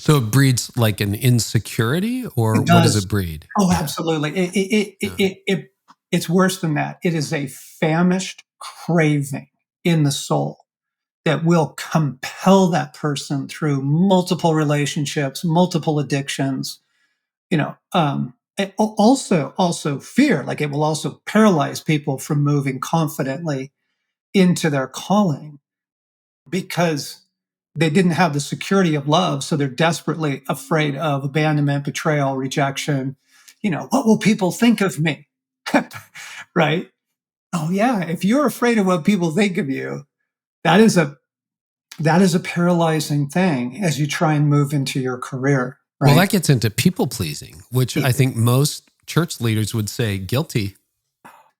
So it breeds like an insecurity, or It what does does. it breed? Oh, absolutely. It's worse than that. It is a famished craving in the soul that will compel that person through multiple relationships, multiple addictions, also fear. Like it will also paralyze people from moving confidently into their calling because they didn't have the security of love. So they're desperately afraid of abandonment, betrayal, rejection. What will people think of me? Right? Oh yeah. If you're afraid of what people think of you, that is a paralyzing thing as you try and move into your career. Well, Right? that gets into people pleasing, which I think most church leaders would say guilty.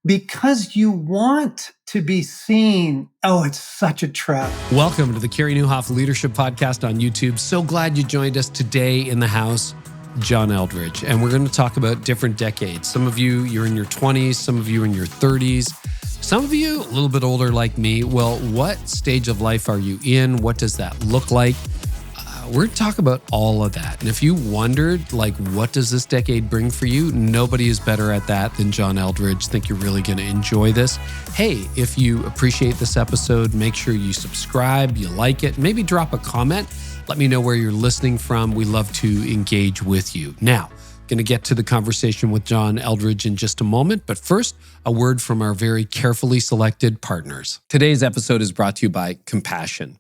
Because you want to be seen. Oh, it's such a trap. Welcome to the Carey Nieuwhof Leadership Podcast on YouTube. So glad you joined us today in the house, John Eldredge. And we're going to talk about different decades. Some of you, you're in your 20s. Some of you are in your 30s. Some of you, a little bit older like me. Well, what stage of life are you in? What does that look like? We're going to talk about all of that. And if you wondered, what does this decade bring for you? Nobody is better at that than John Eldredge. Think you're really going to enjoy this. Hey, if you appreciate this episode, make sure you subscribe, you like it, maybe drop a comment. Let me know where you're listening from. We love to engage with you. Now, going to get to the conversation with John Eldredge in just a moment. But first, a word from our very carefully selected partners. Today's episode is brought to you by Compassion.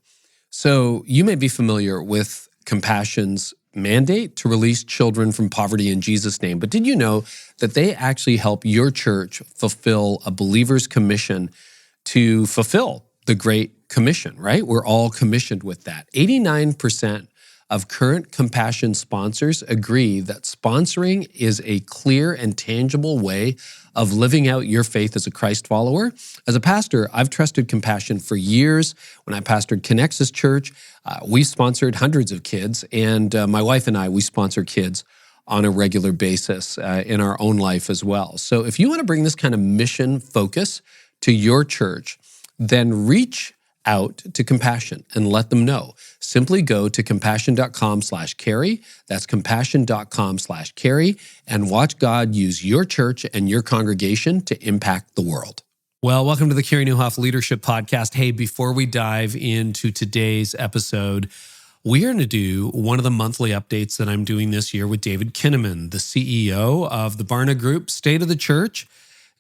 So you may be familiar with Compassion's mandate to release children from poverty in Jesus' name. But did you know that they actually help your church fulfill a believer's commission to fulfill the Great Commission, right? We're all commissioned with that. 89% of current Compassion sponsors agree that sponsoring is a clear and tangible way of living out your faith as a Christ follower. As a pastor, I've trusted Compassion for years. When I pastored Connexus Church, we sponsored hundreds of kids, and my wife and I, we sponsor kids on a regular basis in our own life as well. So if you want to bring this kind of mission focus to your church, then reach out to Compassion and let them know. Simply go to compassion.com/Carey. That's compassion.com/Carey, and watch God use your church and your congregation to impact the world. Well, welcome to the Carey Nieuwhof Leadership Podcast. Hey, before we dive into today's episode, we are going to do one of the monthly updates that I'm doing this year with David Kinnaman, the CEO of the Barna Group State of the Church.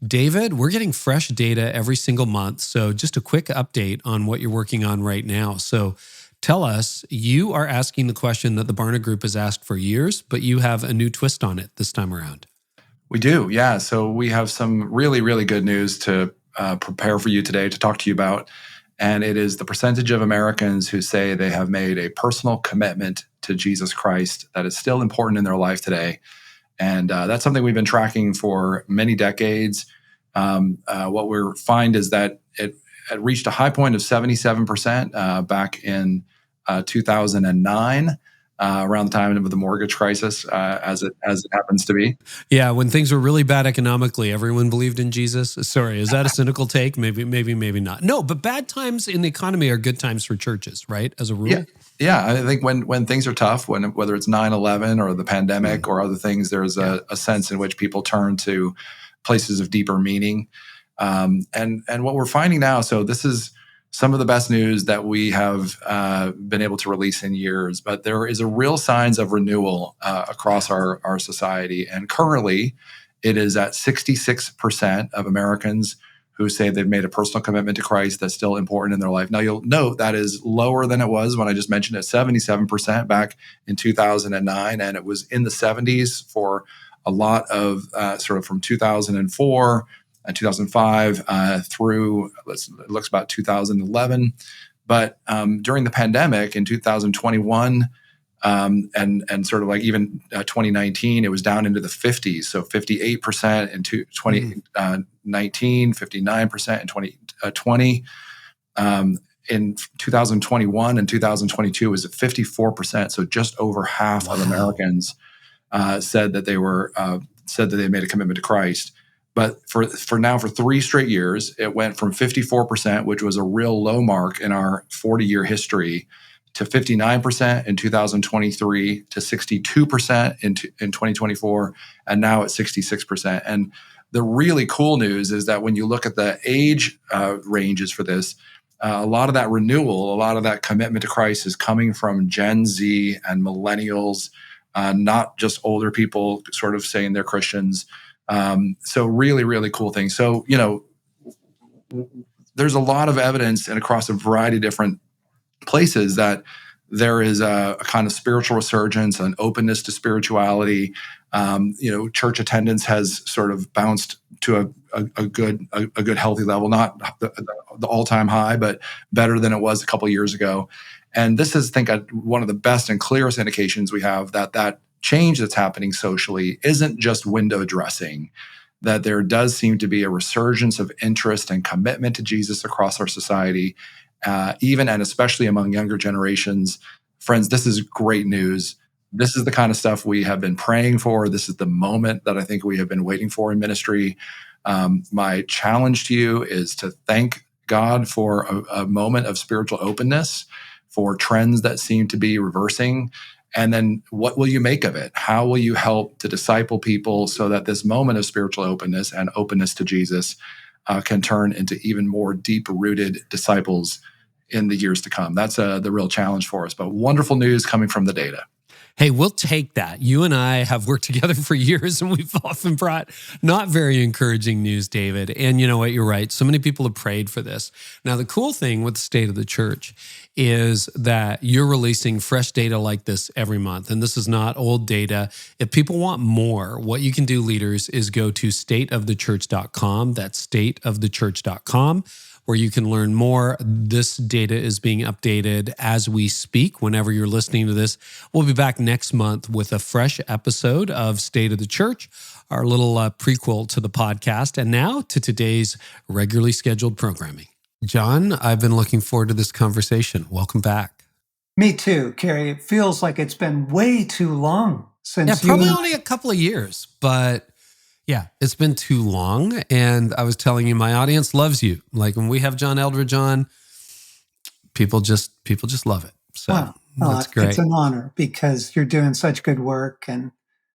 David, we're getting fresh data every single month. So just a quick update on what you're working on right now. So tell us, you are asking the question that the Barna Group has asked for years, but you have a new twist on it this time around. We do, yeah. So we have some really, really good news to prepare for you today to talk to you about. And it is the percentage of Americans who say they have made a personal commitment to Jesus Christ that is still important in their life today. And that's something we've been tracking for many decades. What we find is that it reached a high point of 77% back in 2009, around the time of the mortgage crisis, as it happens to be. Yeah, when things were really bad economically, everyone believed in Jesus. Sorry, is that a cynical take? Maybe not. No, but bad times in the economy are good times for churches, right? As a rule. Yeah, I think when things are tough, whether it's 9/11 or the pandemic or other things, there's a sense in which people turn to places of deeper meaning. And what we're finding now, so this is some of the best news that we have been able to release in years, but there is a real signs of renewal across our society. And currently, it is at 66% of Americans who say they've made a personal commitment to Christ that's still important in their life. Now, you'll note that is lower than it was when I just mentioned it, 77% back in 2009, and it was in the 70s for a lot of sort of from 2004 and 2005 through, it looks about 2011. But during the pandemic in 2021, and sort of like even 2019, it was down into the 50s. So 58% in 2019, 59% in 2020. In 2021 and 2022, it was at 54%. So just over half of Americans said that they made a commitment to Christ. But for now, for 3 straight years, it went from 54%, which was a real low mark in our 40-year history, to 59% in 2023 to 62% in 2024, and now at 66%. And the really cool news is that when you look at the age ranges for this, a lot of that renewal, a lot of that commitment to Christ is coming from Gen Z and millennials, not just older people sort of saying they're Christians. So really, really cool thing. So, there's a lot of evidence and across a variety of different places that there is a kind of spiritual resurgence, an openness to spirituality. Church attendance has sort of bounced to a good healthy level, not the all-time high, but better than it was a couple of years ago. And this is, I think, one of the best and clearest indications we have that change that's happening socially isn't just window dressing, that there does seem to be a resurgence of interest and commitment to Jesus across our society, even and especially among younger generations. Friends, this is great news. This is the kind of stuff we have been praying for. This is the moment that I think we have been waiting for in ministry. My challenge to you is to thank God for a moment of spiritual openness, for trends that seem to be reversing. And then what will you make of it? How will you help to disciple people so that this moment of spiritual openness and openness to Jesus can turn into even more deep-rooted disciples in the years to come? That's the real challenge for us. But wonderful news coming from the data. Hey, we'll take that. You and I have worked together for years, and we've often brought not very encouraging news, David. And you know what? You're right. So many people have prayed for this. Now, the cool thing with the State of the Church is that you're releasing fresh data like this every month. And this is not old data. If people want more, what you can do, leaders, is go to stateofthechurch.com. That's stateofthechurch.com. where you can learn more. This data is being updated as we speak. Whenever you're listening to this, we'll be back next month with a fresh episode of State of the Church, our little prequel to the podcast. And now to today's regularly scheduled programming. John, I've been looking forward to this conversation. Welcome back. Me too, Carey. It feels like it's been way too long since probably only a couple of years, but yeah, it's been too long. And I was telling you, my audience loves you. Like when we have John Eldredge on, people just love it. So that's great. It's an honor because you're doing such good work, and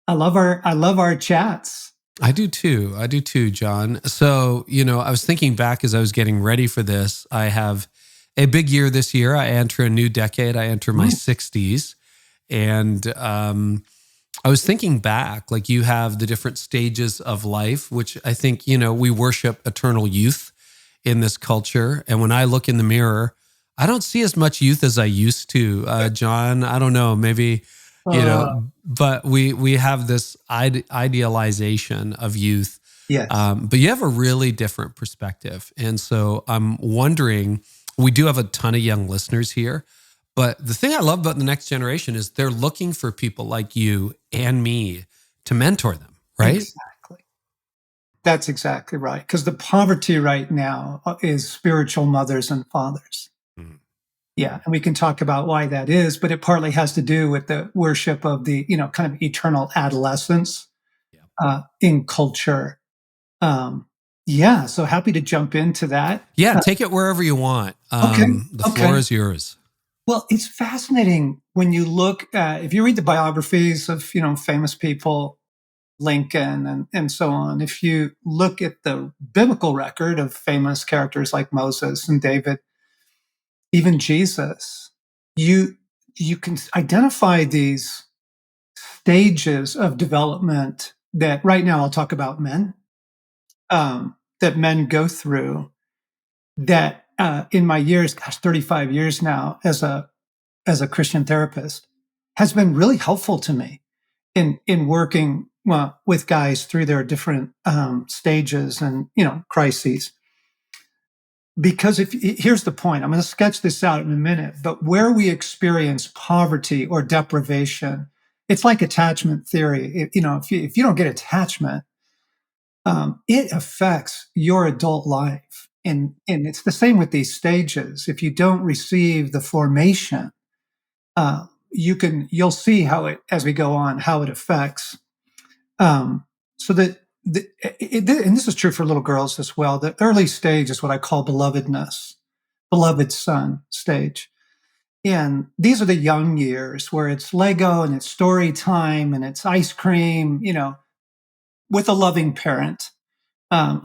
I love our chats. I do too, John. So, I was thinking back as I was getting ready for this. I have a big year this year. I enter a new decade. I enter my 60s. And I was thinking back, like you have the different stages of life, which I think, we worship eternal youth in this culture. And when I look in the mirror, I don't see as much youth as I used to, John. I don't know, maybe, but we have this idealization of youth. Yes. But you have a really different perspective. And so I'm wondering, we do have a ton of young listeners here. But the thing I love about the next generation is they're looking for people like you and me to mentor them, right? Exactly. That's exactly right. Because the poverty right now is spiritual mothers and fathers. Mm. Yeah. And we can talk about why that is, but it partly has to do with the worship of the, kind of eternal adolescence in culture. So happy to jump into that. Yeah, take it wherever you want. The floor is yours. Well, it's fascinating when you look if you read the biographies of, famous people, Lincoln and so on. If you look at the biblical record of famous characters like Moses and David, even Jesus, you can identify these stages of development that right now I'll talk about men, that men go through that in my years, 35 years now as a Christian therapist, has been really helpful to me in working with guys through their different stages and crises. Because here's the point, I'm going to sketch this out in a minute, but where we experience poverty or deprivation, it's like attachment theory. If you don't get attachment, it affects your adult life. And it's the same with these stages. If you don't receive the formation, you'll see how it, as we go on, how it affects. So that, and this is true for little girls as well. The early stage is what I call belovedness, beloved son stage. And these are the young years where it's Lego and it's story time and it's ice cream, with a loving parent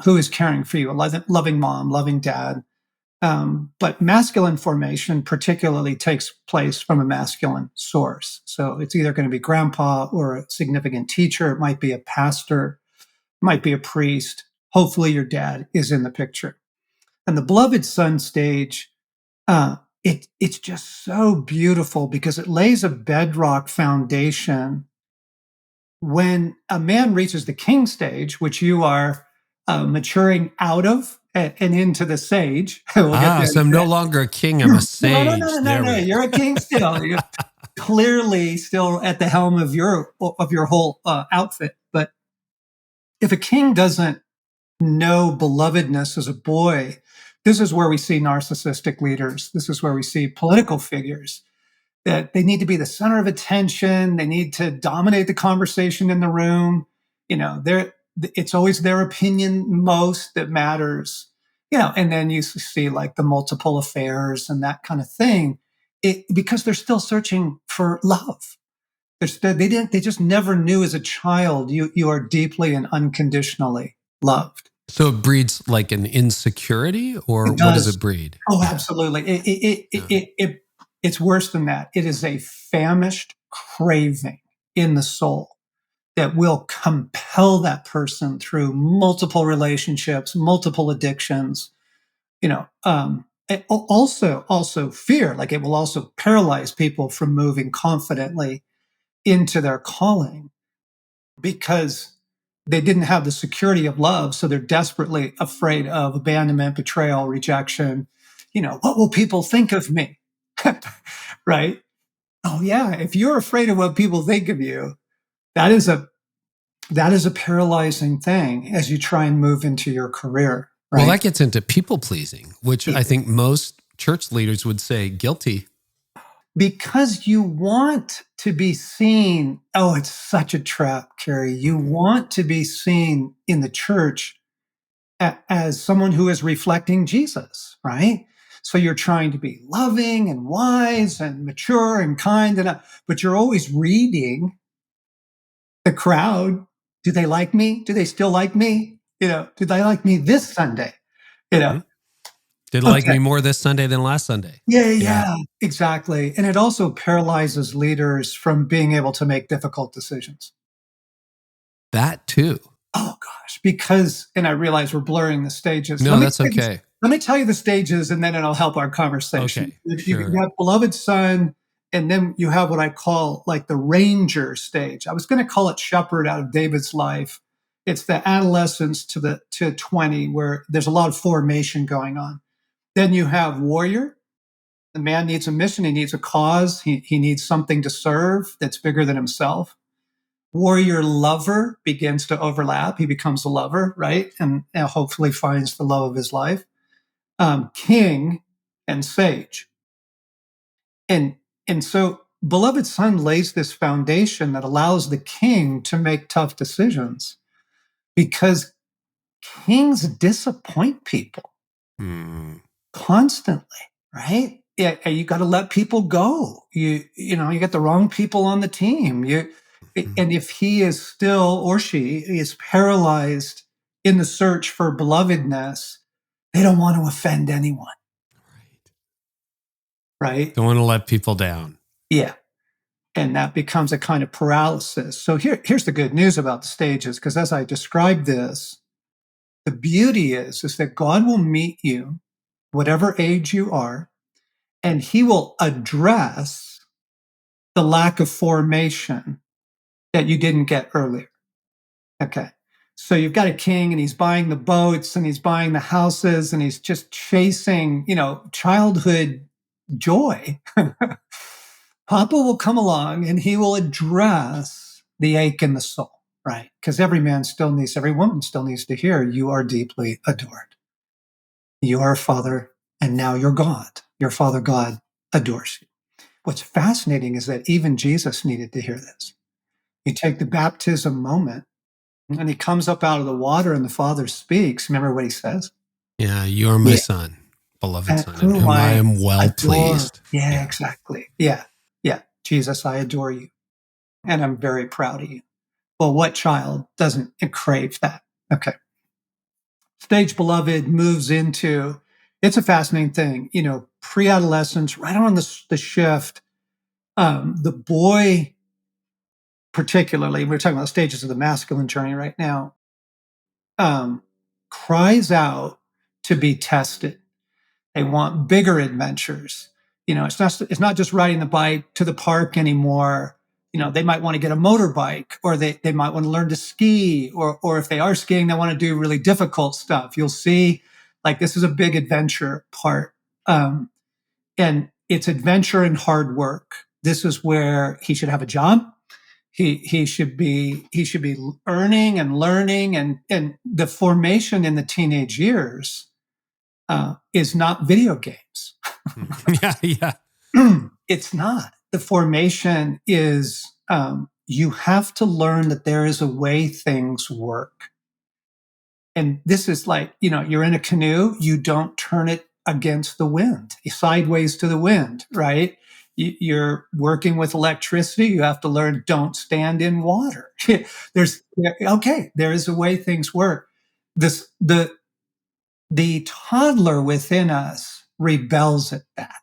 who is caring for you, a loving mom, loving dad. But masculine formation particularly takes place from a masculine source. So it's either going to be grandpa or a significant teacher. It might be a pastor, might be a priest. Hopefully your dad is in the picture. And the beloved son stage, it's just so beautiful because it lays a bedrock foundation. When a man reaches the king stage, which you are maturing out of and into the sage, we'll get there. So I'm no longer a king, I'm a sage. No. You're a king still. You're clearly still at the helm of your whole outfit. But if a king doesn't know belovedness as a boy, this is where we see narcissistic leaders. This is where we see political figures that they need to be the center of attention. They need to dominate the conversation in the room. It's always their opinion most that matters. And then you see like the multiple affairs and that kind of thing. Because they're still searching for love. They just never knew as a child you are deeply and unconditionally loved. So it breeds like an insecurity, or what does it breed? Oh, absolutely. It's worse than that. It is a famished craving in the soul that will compel that person through multiple relationships, multiple addictions. Also fear, like it will also paralyze people from moving confidently into their calling because they didn't have the security of love. So they're desperately afraid of abandonment, betrayal, rejection. What will people think of me? Right? Oh yeah. If you're afraid of what people think of you, that is a paralyzing thing as you try and move into your career. Right? Well, that gets into people pleasing, which I think most church leaders would say guilty. Because you want to be seen. Oh, it's such a trap, Carey. You want to be seen in the church as someone who is reflecting Jesus, right? So you're trying to be loving and wise and mature and kind, but you're always reading the crowd. Do they like me? Do they still like me? Do they like me this Sunday? Mm-hmm. Did like me more this Sunday than last Sunday? Yeah, exactly. And it also paralyzes leaders from being able to make difficult decisions. That too. Oh gosh, and I realize we're blurring the stages. No, that's okay. Let me tell you the stages and then it'll help our conversation. Okay, You have beloved son, and then you have what I call like the ranger stage. I was going to call it shepherd out of David's life. It's the adolescence to 20 where there's a lot of formation going on. Then you have warrior. The man needs a mission. He needs a cause. He needs something to serve that's bigger than himself. Warrior lover begins to overlap. He becomes a lover, right? And hopefully finds the love of his life. King and sage. And so beloved son lays this foundation that allows the king to make tough decisions because kings disappoint people. Constantly, right? Yeah, you got to let people go. You got the wrong people on the team. And if he is still or she is paralyzed in the search for belovedness, they don't want to offend anyone. Right? Don't want to let people down. Yeah. And that becomes a kind of paralysis. So here's the good news about the stages, because as I described this, the beauty is that God will meet you whatever age you are, and he will address the lack of formation that you didn't get earlier. Okay. So you've got a king and he's buying the boats and he's buying the houses and he's just chasing, childhood joy. Papa will come along and he will address the ache in the soul, right? Because every woman still needs to hear you are deeply adored. You are a father, and now you're God. Your Father God adores you. What's fascinating is that even Jesus needed to hear this. You take the baptism moment, and he comes up out of the water, and the Father speaks. Remember what he says? Yeah, you are my son. beloved son, in whom whom I am well adore. pleased. Yeah, exactly. Yeah. Yeah. Jesus, I adore you. And I'm very proud of you. Well, what child doesn't crave that? Okay. Stage beloved moves into, it's a fascinating thing, pre-adolescence, right on the shift. The boy, particularly, we're talking about stages of the masculine journey right now, cries out to be tested. They want bigger adventures. It's not just riding the bike to the park anymore. They might want to get a motorbike, or they might want to learn to ski, or if they are skiing, they want to do really difficult stuff. You'll see, like, this is a big adventure part. And it's adventure and hard work. This is where he should have a job. He should be earning and learning, and the formation in the teenage years is not video games. Yeah. It's not. The formation is, you have to learn that there is a way things work. And this is like, you're in a canoe, you don't turn it against the wind, sideways to the wind, right? You're working with electricity, you have to learn, don't stand in water. There is a way things work. The toddler within us rebels at that,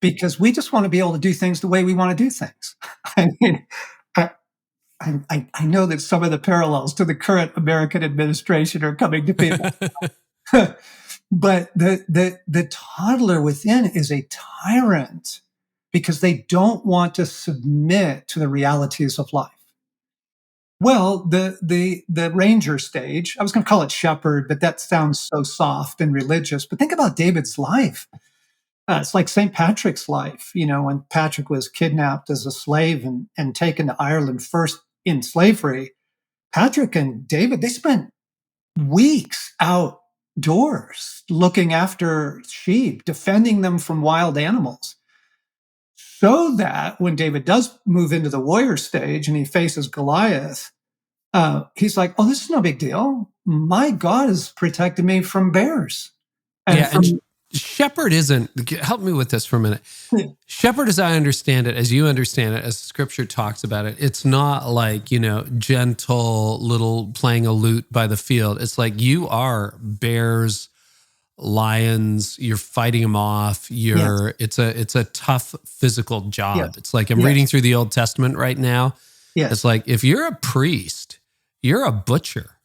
because we just want to be able to do things the way we want to do things. I mean, I know that some of the parallels to the current American administration are coming to people. But the toddler within is a tyrant because they don't want to submit to the realities of life. Well, the ranger stage, I was going to call it shepherd, but that sounds so soft and religious. But think about David's life. It's like St. Patrick's life, when Patrick was kidnapped as a slave and taken to Ireland first in slavery. Patrick and David, they spent weeks outdoors looking after sheep, defending them from wild animals. So that when David does move into the warrior stage and he faces Goliath, he's like, oh, this is no big deal. My God has protected me from bears. And shepherd isn't, help me with this for a minute. Shepherd, as I understand it, as you understand it, as scripture talks about it, it's not like, gentle little playing a lute by the field. It's like you are bears, lions, you're fighting them off. It's a tough physical job. Yeah. It's like I'm reading through the Old Testament right now. Yes. It's like if you're a priest, you're a butcher.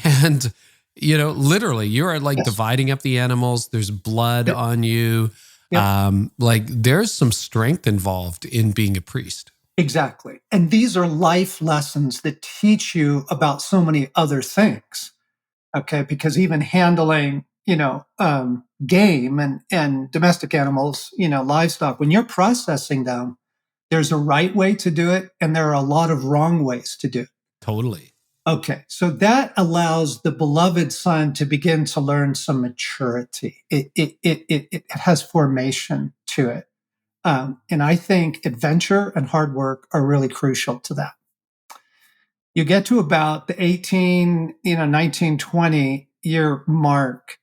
And literally, you are like dividing up the animals. There's blood on you. Yep. Like there's some strength involved in being a priest. Exactly. And these are life lessons that teach you about so many other things. Okay. Because even handling, game and domestic animals, livestock, when you're processing them, there's a right way to do it. And there are a lot of wrong ways to do it. Totally. Okay. So that allows the beloved son to begin to learn some maturity. It has formation to it. And I think adventure and hard work are really crucial to that. You get to about the 19, 20 year mark,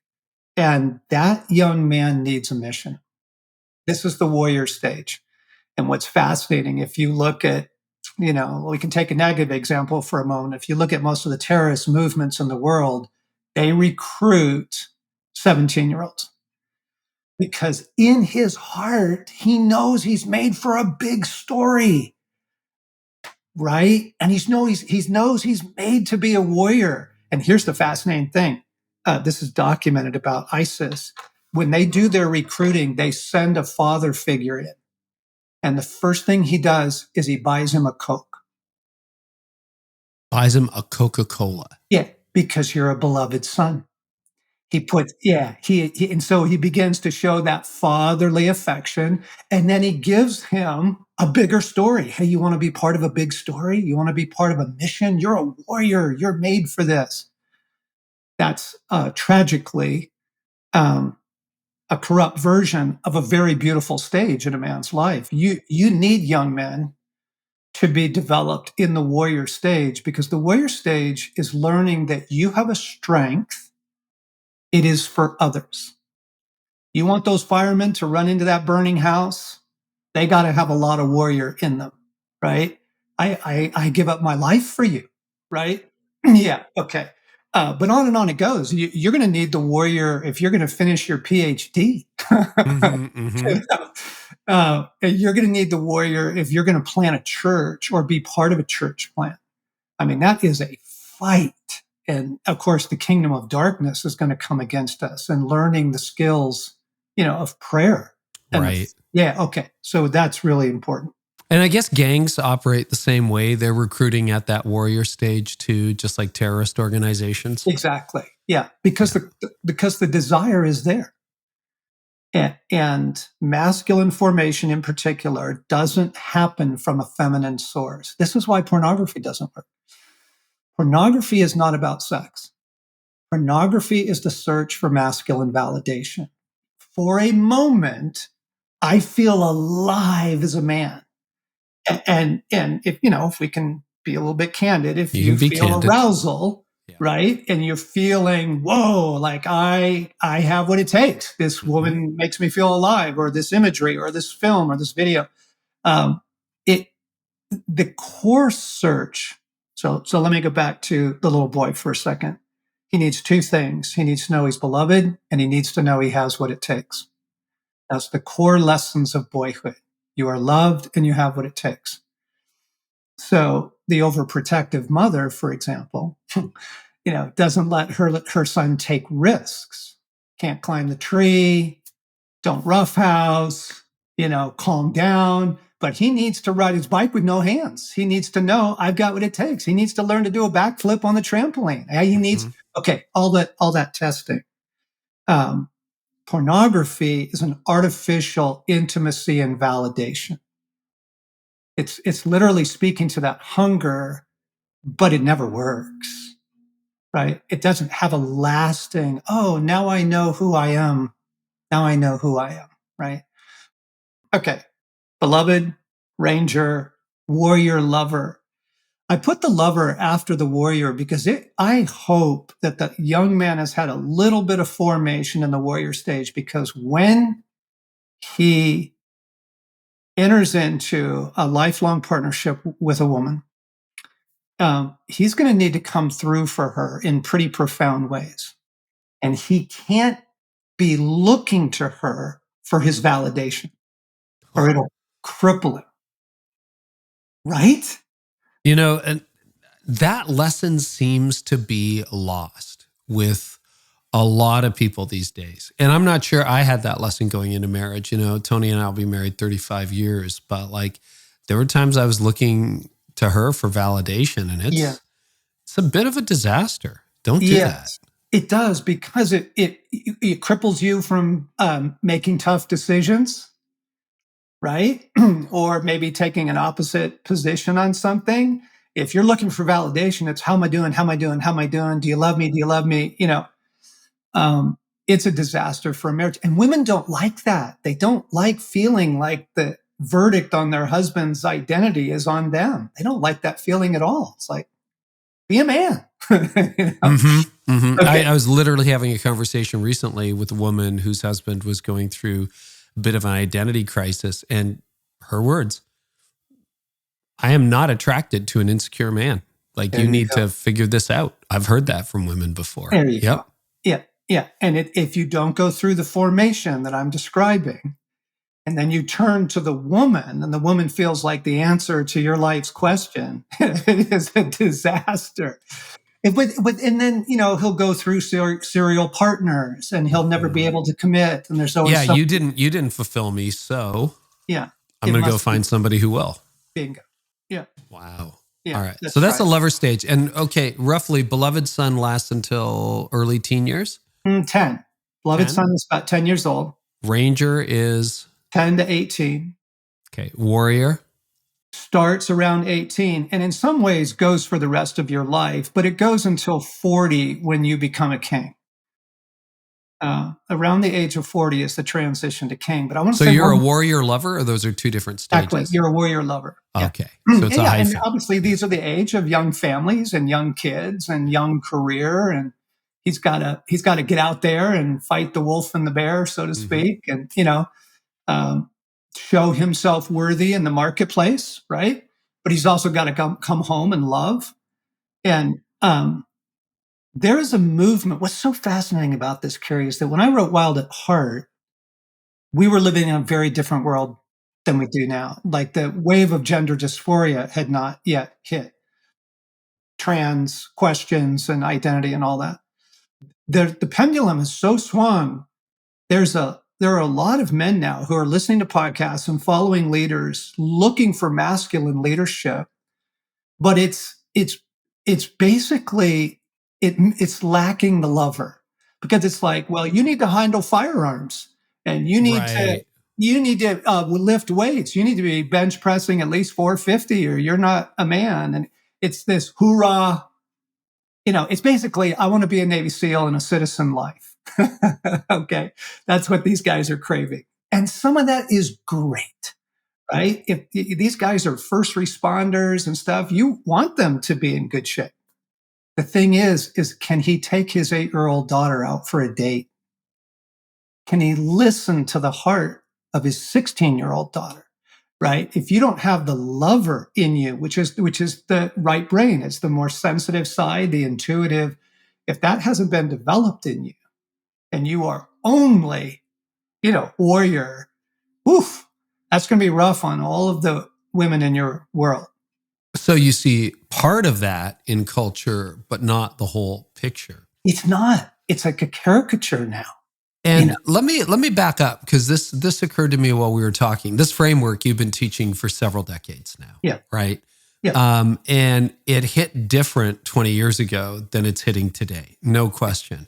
and that young man needs a mission. This is the warrior stage. And what's fascinating, if you look at, we can take a negative example for a moment. If you look at most of the terrorist movements in the world, they recruit 17-year-olds. Because in his heart, he knows he's made for a big story, right? And he knows he's made to be a warrior. And here's the fascinating thing. This is documented about ISIS. When they do their recruiting, they send a father figure in. And the first thing he does is he buys him a Coke. Buys him a Coca-Cola. Yeah, because you're a beloved son. And so he begins to show that fatherly affection, and then he gives him a bigger story. Hey, you want to be part of a big story? You want to be part of a mission? You're a warrior. You're made for this. That's tragically a corrupt version of a very beautiful stage in a man's life. You need young men to be developed in the warrior stage, because the warrior stage is learning that you have a strength. It is for others. You want those firemen to run into that burning house? They got to have a lot of warrior in them, right? I give up my life for you, right? Yeah, okay. But on and on it goes. You're going to need the warrior if you're going to finish your PhD. You're going to need the warrior if you're going to plant a church or be part of a church plant. I mean, that is a fight. And of course, the kingdom of darkness is going to come against us, and learning the skills, of prayer. Right. Yeah. Okay. So that's really important. And I guess gangs operate the same way. They're recruiting at that warrior stage too, just like terrorist organizations. Exactly. Yeah. Because the desire is there. And masculine formation in particular doesn't happen from a feminine source. This is why pornography doesn't work. Pornography is not about sex. Pornography is the search for masculine validation. For a moment, I feel alive as a man. And if we can be a little bit candid, if you feel arousal, right? And you're feeling, whoa, like I have what it takes. This woman makes me feel alive, or this imagery, or this film, or this video. The core search. So let me go back to the little boy for a second. He needs two things. He needs to know he's beloved, and he needs to know he has what it takes. That's the core lessons of boyhood. You are loved and you have what it takes. So the overprotective mother, for example, doesn't let her son take risks. Can't climb the tree, don't roughhouse, calm down. But he needs to ride his bike with no hands. He needs to know I've got what it takes. He needs to learn to do a backflip on the trampoline. He needs, all that testing. Pornography is an artificial intimacy and validation. It's literally speaking to that hunger, but it never works, right? It doesn't have a lasting, now I know who I am. Now I know who I am, right? Okay. Beloved, ranger, warrior, lover. I put the lover after the warrior because I hope that the young man has had a little bit of formation in the warrior stage, because when he enters into a lifelong partnership with a woman, he's going to need to come through for her in pretty profound ways. And he can't be looking to her for his validation, or it'll cripple him. Right? And that lesson seems to be lost with a lot of people these days. And I'm not sure I had that lesson going into marriage. Tony and I will be married 35 years, but there were times I was looking to her for validation, and it's a bit of a disaster. Don't do that. It does, because it cripples you from making tough decisions, right? Or maybe taking an opposite position on something. If you're looking for validation, it's how am I doing? How am I doing? How am I doing? Do you love me? Do you love me? It's a disaster for a marriage. And women don't like that. They don't like feeling like the verdict on their husband's identity is on them. They don't like that feeling at all. It's like, be a man. Okay. I was literally having a conversation recently with a woman whose husband was going through a bit of an identity crisis, and her words, I am not attracted to an insecure man. You need to figure this out. I've heard that from women before. There you go. Yeah. And if you don't go through the formation that I'm describing, and then you turn to the woman, and the woman feels like the answer to your life's question, it is a disaster. And then, he'll go through serial partners, and he'll never be able to commit. And there's always you didn't fulfill me, so I'm going to go find somebody who will. Bingo. Yeah. Wow. Yeah, all right. So that's the lover stage. And roughly, beloved son lasts until early teen years? 10. Beloved son is about 10 years old. Ranger is? 10 to 18. Okay. Warrior? Starts around 18, and in some ways goes for the rest of your life, but it goes until 40 when you become a king. Around the age of 40 is the transition to king. But I want to say, you're a warrior lover, or those are two different stages? Exactly. You're a warrior lover. Okay. So it's a hyphen. And obviously these are the age of young families and young kids and young career. And, he's got to get out there and fight the wolf and the bear, so to speak, and show himself worthy in the marketplace, right? But he's also got to come home and love. And there is a movement. What's so fascinating about this, Carey, is that when I wrote Wild at Heart, we were living in a very different world than we do now. Like the wave of gender dysphoria had not yet hit. Trans questions and identity and all that. The pendulum is so swung. There are a lot of men now who are listening to podcasts and following leaders, looking for masculine leadership, but it's basically it's lacking the lover, because it's like, well, you need to handle firearms, and you need to lift weights, you need to be bench pressing at least 450, or you're not a man. And it's this hoorah. It's basically, I want to be a Navy SEAL and a citizen life. Okay. That's what these guys are craving. And some of that is great, right? If these guys are first responders and stuff, you want them to be in good shape. The thing is can he take his 8-year-old daughter out for a date? Can he listen to the heart of his 16-year-old daughter? Right? If you don't have the lover in you, which is the right brain, it's the more sensitive side, the intuitive. If that hasn't been developed in you, and you are only, warrior, oof, that's going to be rough on all of the women in your world. So you see part of that in culture, but not the whole picture. It's not. It's like a caricature now. And let me back up, because this occurred to me while we were talking. This framework you've been teaching for several decades now, yeah, right? Yeah. And it hit different 20 years ago than it's hitting today, no question.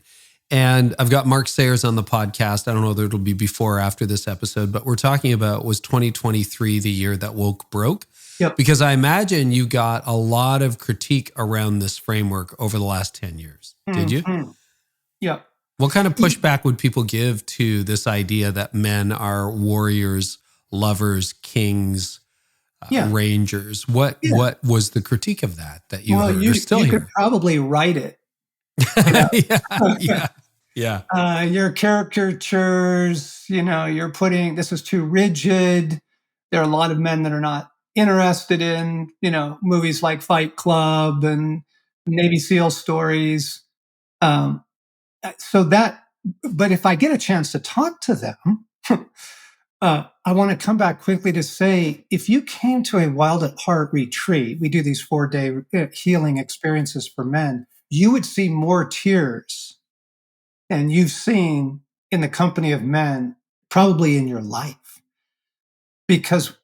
And I've got Mark Sayers on the podcast. I don't know whether it'll be before or after this episode, but we're talking about, was 2023 the year that woke broke? Yep. Because I imagine you got a lot of critique around this framework over the last 10 years. Did you? Yeah. What kind of pushback would people give to this idea that men are warriors, lovers, kings, rangers? What was the critique of that you heard? You still could probably write it. Yeah. Your caricatures, you're putting, this is too rigid. There are a lot of men that are not interested in, movies like Fight Club and Navy SEAL stories. But if I get a chance to talk to them, I want to come back quickly to say, if you came to a Wild at Heart retreat, we do these 4-day healing experiences for men, you would see more tears than you've seen in the company of men, probably in your life. Because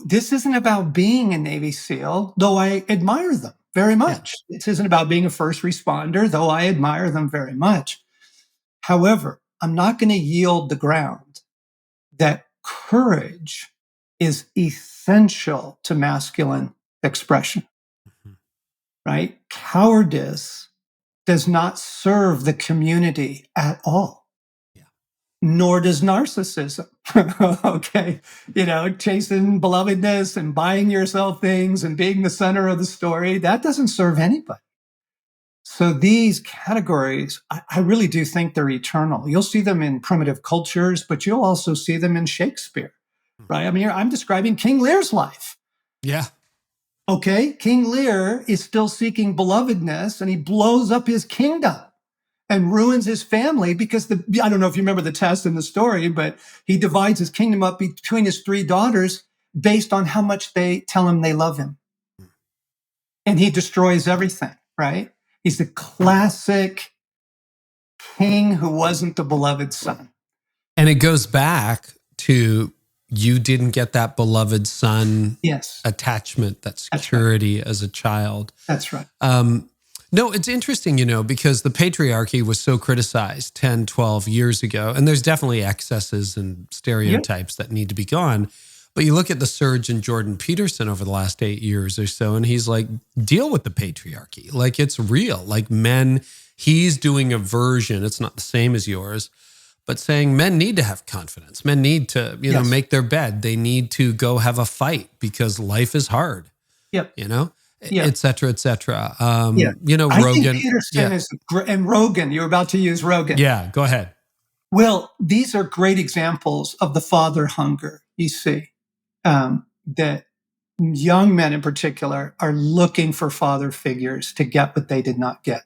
this isn't about being a Navy SEAL, though I admire them very much. Yeah. This isn't about being a first responder, though I admire them very much. However, I'm not going to yield the ground that courage is essential to masculine expression, right? Cowardice does not serve the community at all. Yeah. Nor does narcissism. Okay. Chasing belovedness and buying yourself things and being the center of the story, that doesn't serve anybody. So these categories, I really do think they're eternal. You'll see them in primitive cultures, but you'll also see them in Shakespeare, right? I mean, I'm describing King Lear's life. Yeah. Okay. King Lear is still seeking belovedness, and he blows up his kingdom and ruins his family because I don't know if you remember the test in the story, but he divides his kingdom up between his 3 daughters based on how much they tell him they love him. And he destroys everything, right? He's the classic king who wasn't the beloved son. And it goes back to, you didn't get that beloved son attachment, that security as a child. That's right. No, it's interesting, because the patriarchy was so criticized 10, 12 years ago, and there's definitely excesses and stereotypes that need to be gone. But you look at the surge in Jordan Peterson over the last 8 years or so, and he's like, deal with the patriarchy. Like, it's real. Like, men, he's doing a version. It's not the same as yours, but saying men need to have confidence. Men need to, make their bed. They need to go have a fight because life is hard. Yep. Yeah. et cetera, et cetera. Yeah. I Rogan. think Peterson is, and Rogan, you're about to use Rogan. Yeah, go ahead. Well, these are great examples of the father hunger, you see, that young men in particular are looking for father figures to get what they did not get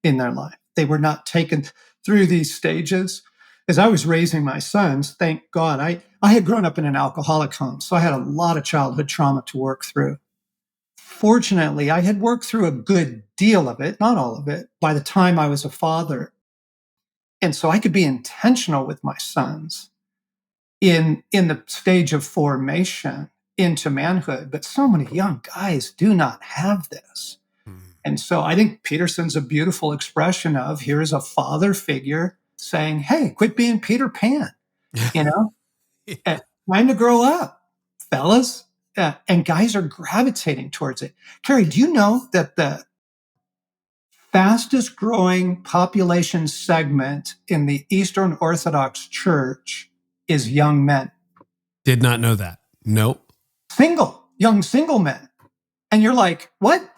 in their life. They were not taken through these stages. As I was raising my sons, thank God, I had grown up in an alcoholic home, so I had a lot of childhood trauma to work through. Fortunately, I had worked through a good deal of it, not all of it, by the time I was a father. And so I could be intentional with my sons in the stage of formation into manhood. But so many young guys do not have this. And so I think Peterson's a beautiful expression of here is a father figure saying, hey, quit being Peter Pan, time to grow up, fellas. And guys are gravitating towards it. Carey, do you know that the fastest growing population segment in the Eastern Orthodox Church is young men? Did not know that. Nope. Young single men. And you're like, what?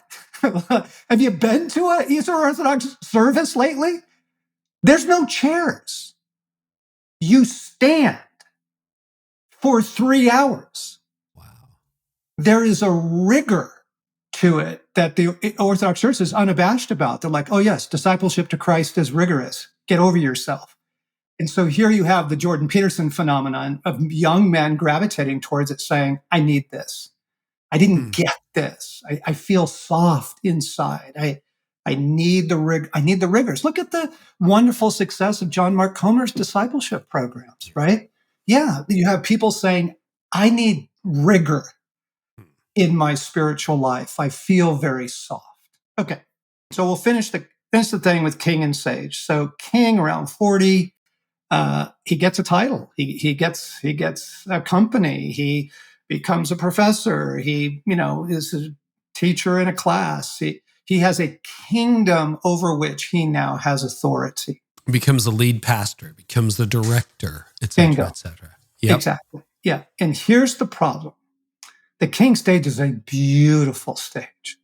Have you been to an Eastern Orthodox service lately? There's no chairs. You stand for 3 hours. Wow. There is a rigor to it that the Orthodox Church is unabashed about. They're like, oh yes, discipleship to Christ is rigorous. Get over yourself. And so here you have the Jordan Peterson phenomenon of young men gravitating towards it saying, I need this. I didn't get this. I feel soft inside. I need the rigors. Look at the wonderful success of John Mark Comer's discipleship programs, right? Yeah, you have people saying, I need rigor in my spiritual life. I feel very soft. Okay, so we'll finish the thing with king and sage. So king around 40, he gets a title. He gets a company. He becomes a professor. He, is a teacher in a class. He has a kingdom over which he now has authority. Becomes the lead pastor, becomes the director, et cetera, et cetera. Yep. Exactly. Yeah. And here's the problem. The king stage is a beautiful stage.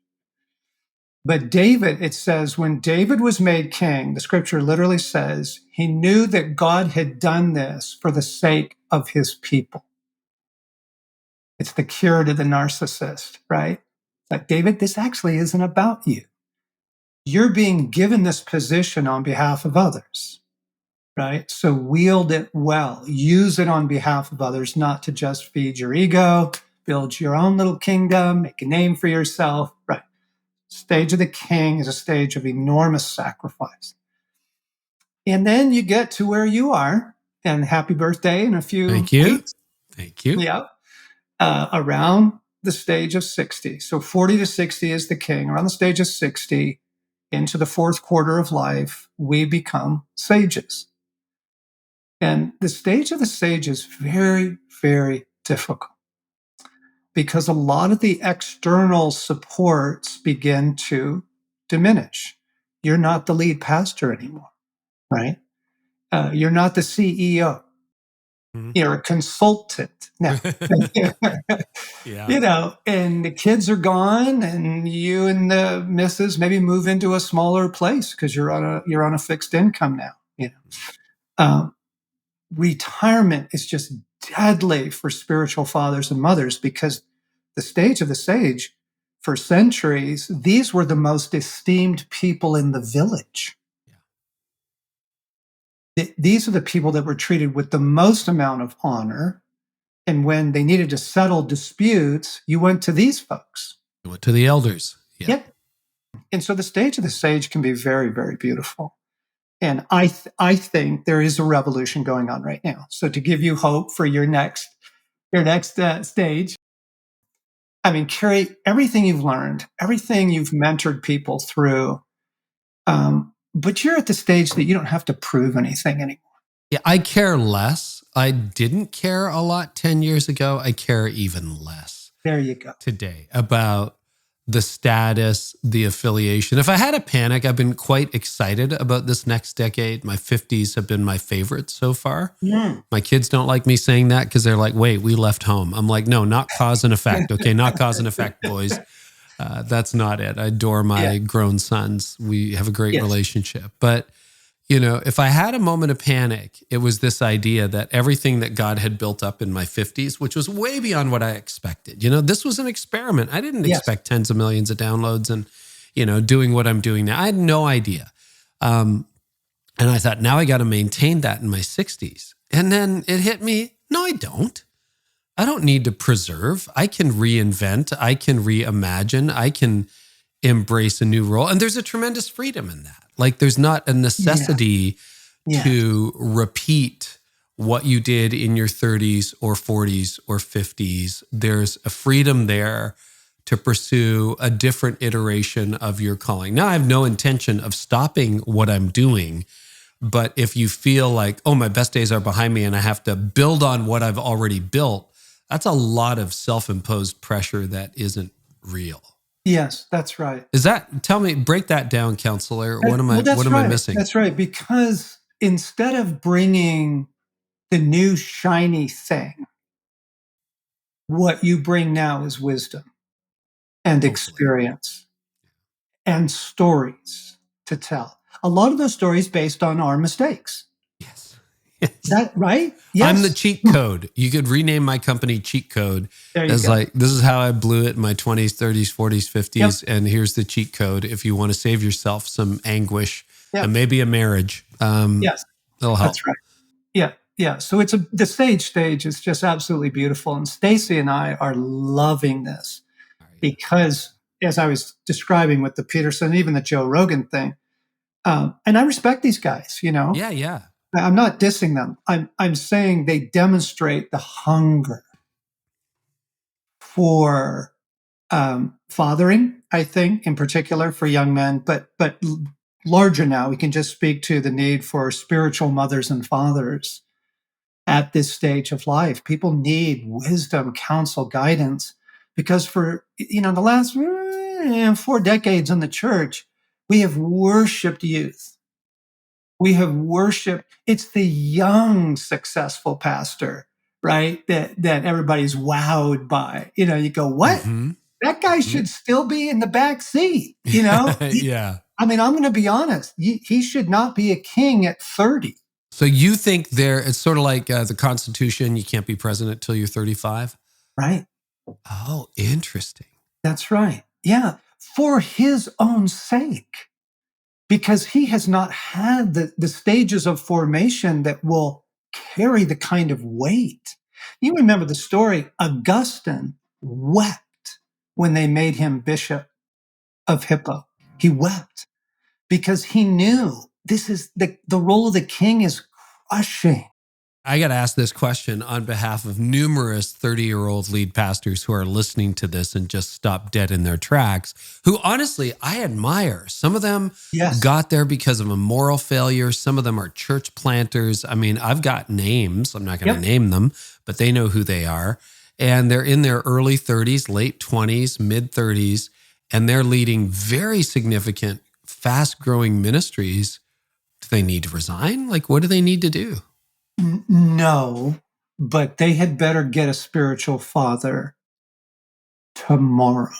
But David, it says, when David was made king, the scripture literally says, he knew that God had done this for the sake of his people. It's the cure to the narcissist, right? Like, David, this actually isn't about you. You're being given this position on behalf of others, right? So wield it well. Use it on behalf of others, not to just feed your ego, build your own little kingdom, make a name for yourself, right? Stage of the king is a stage of enormous sacrifice. And then you get to where you are, and happy birthday in a few weeks. Thank you. Yeah. Around the stage of 60. So 40 to 60 is the king. Around the stage of 60, into the fourth quarter of life, we become sages. And the stage of the sage is very, very difficult because a lot of the external supports begin to diminish. You're not the lead pastor anymore, right? You're not the CEO. Mm-hmm. You're a consultant now. Yeah. And the kids are gone, and you and the missus maybe move into a smaller place because you're on a fixed income now. Retirement is just deadly for spiritual fathers and mothers because the stage of the sage, for centuries, these were the most esteemed people in the village. These are the people that were treated with the most amount of honor. And when they needed to settle disputes, you went to these folks. You went to the elders. Yeah. And so the stage of the sage can be very, very beautiful. And I think there is a revolution going on right now. So to give you hope for your next stage, I mean, Carey, everything you've learned, everything you've mentored people through, but you're at the stage that you don't have to prove anything anymore. Yeah, I care less. I didn't care a lot 10 years ago. I care even less. There you go. Today about the status, the affiliation. If I had a panic, I've been quite excited about this next decade. My 50s have been my favorite so far. Yeah. My kids don't like me saying that because they're like, wait, we left home. I'm like, no, not cause and effect. Okay, not cause and effect, boys. That's not it. I adore my grown sons. We have a great relationship. But, if I had a moment of panic, it was this idea that everything that God had built up in my 50s, which was way beyond what I expected. This was an experiment. I didn't expect tens of millions of downloads and, doing what I'm doing now. I had no idea. And I thought, now I got to maintain that in my 60s. And then it hit me, no, I don't. I don't need to preserve. I can reinvent. I can reimagine. I can embrace a new role. And there's a tremendous freedom in that. Like there's not a necessity to repeat what you did in your 30s or 40s or 50s. There's a freedom there to pursue a different iteration of your calling. Now, I have no intention of stopping what I'm doing, but if you feel like, oh, my best days are behind me and I have to build on what I've already built, that's a lot of self-imposed pressure that isn't real. Yes, that's right. Tell me, break that down, counselor. What am I missing? That's right. Because instead of bringing the new shiny thing, what you bring now is wisdom and experience and stories to tell. A lot of those stories based on our mistakes. Yes. Is that right? Yes. I'm the cheat code. You could rename my company Cheat Code as like, this is how I blew it in my 20s, 30s, 40s, 50s. And here's the cheat code. If you want to save yourself some anguish and maybe a marriage, it'll help. That's right. Yeah. Yeah. So the stage is just absolutely beautiful. And Stacy and I are loving this because as I was describing with the Peterson, even the Joe Rogan thing, and I respect these guys, Yeah. I'm not dissing them. I'm saying they demonstrate the hunger for fathering, I think, in particular for young men, but larger now, we can just speak to the need for spiritual mothers and fathers at this stage of life. People need wisdom, counsel, guidance, because for the last 4 decades in the church, we have worshiped youth. We have worshiped. It's the young, successful pastor, right? That everybody's wowed by. You go, what? Mm-hmm. That guy should still be in the back seat. Yeah. I mean, I'm going to be honest. He should not be a king at 30. So you think it's sort of like the Constitution, you can't be president till you're 35? Right. Oh, interesting. That's right. Yeah. For his own sake. Because he has not had the stages of formation that will carry the kind of weight. You remember the story, Augustine wept when they made him bishop of Hippo. He wept because he knew this is the role of the king is crushing. I got to ask this question on behalf of numerous 30-year-old lead pastors who are listening to this and just stopped dead in their tracks, who honestly, I admire. Some of them got there because of a moral failure. Some of them are church planters. I mean, I've got names. I'm not going to name them, but they know who they are. And they're in their early 30s, late 20s, mid 30s, and they're leading very significant, fast-growing ministries. Do they need to resign? Like, what do they need to do? No, but they had better get a spiritual father tomorrow.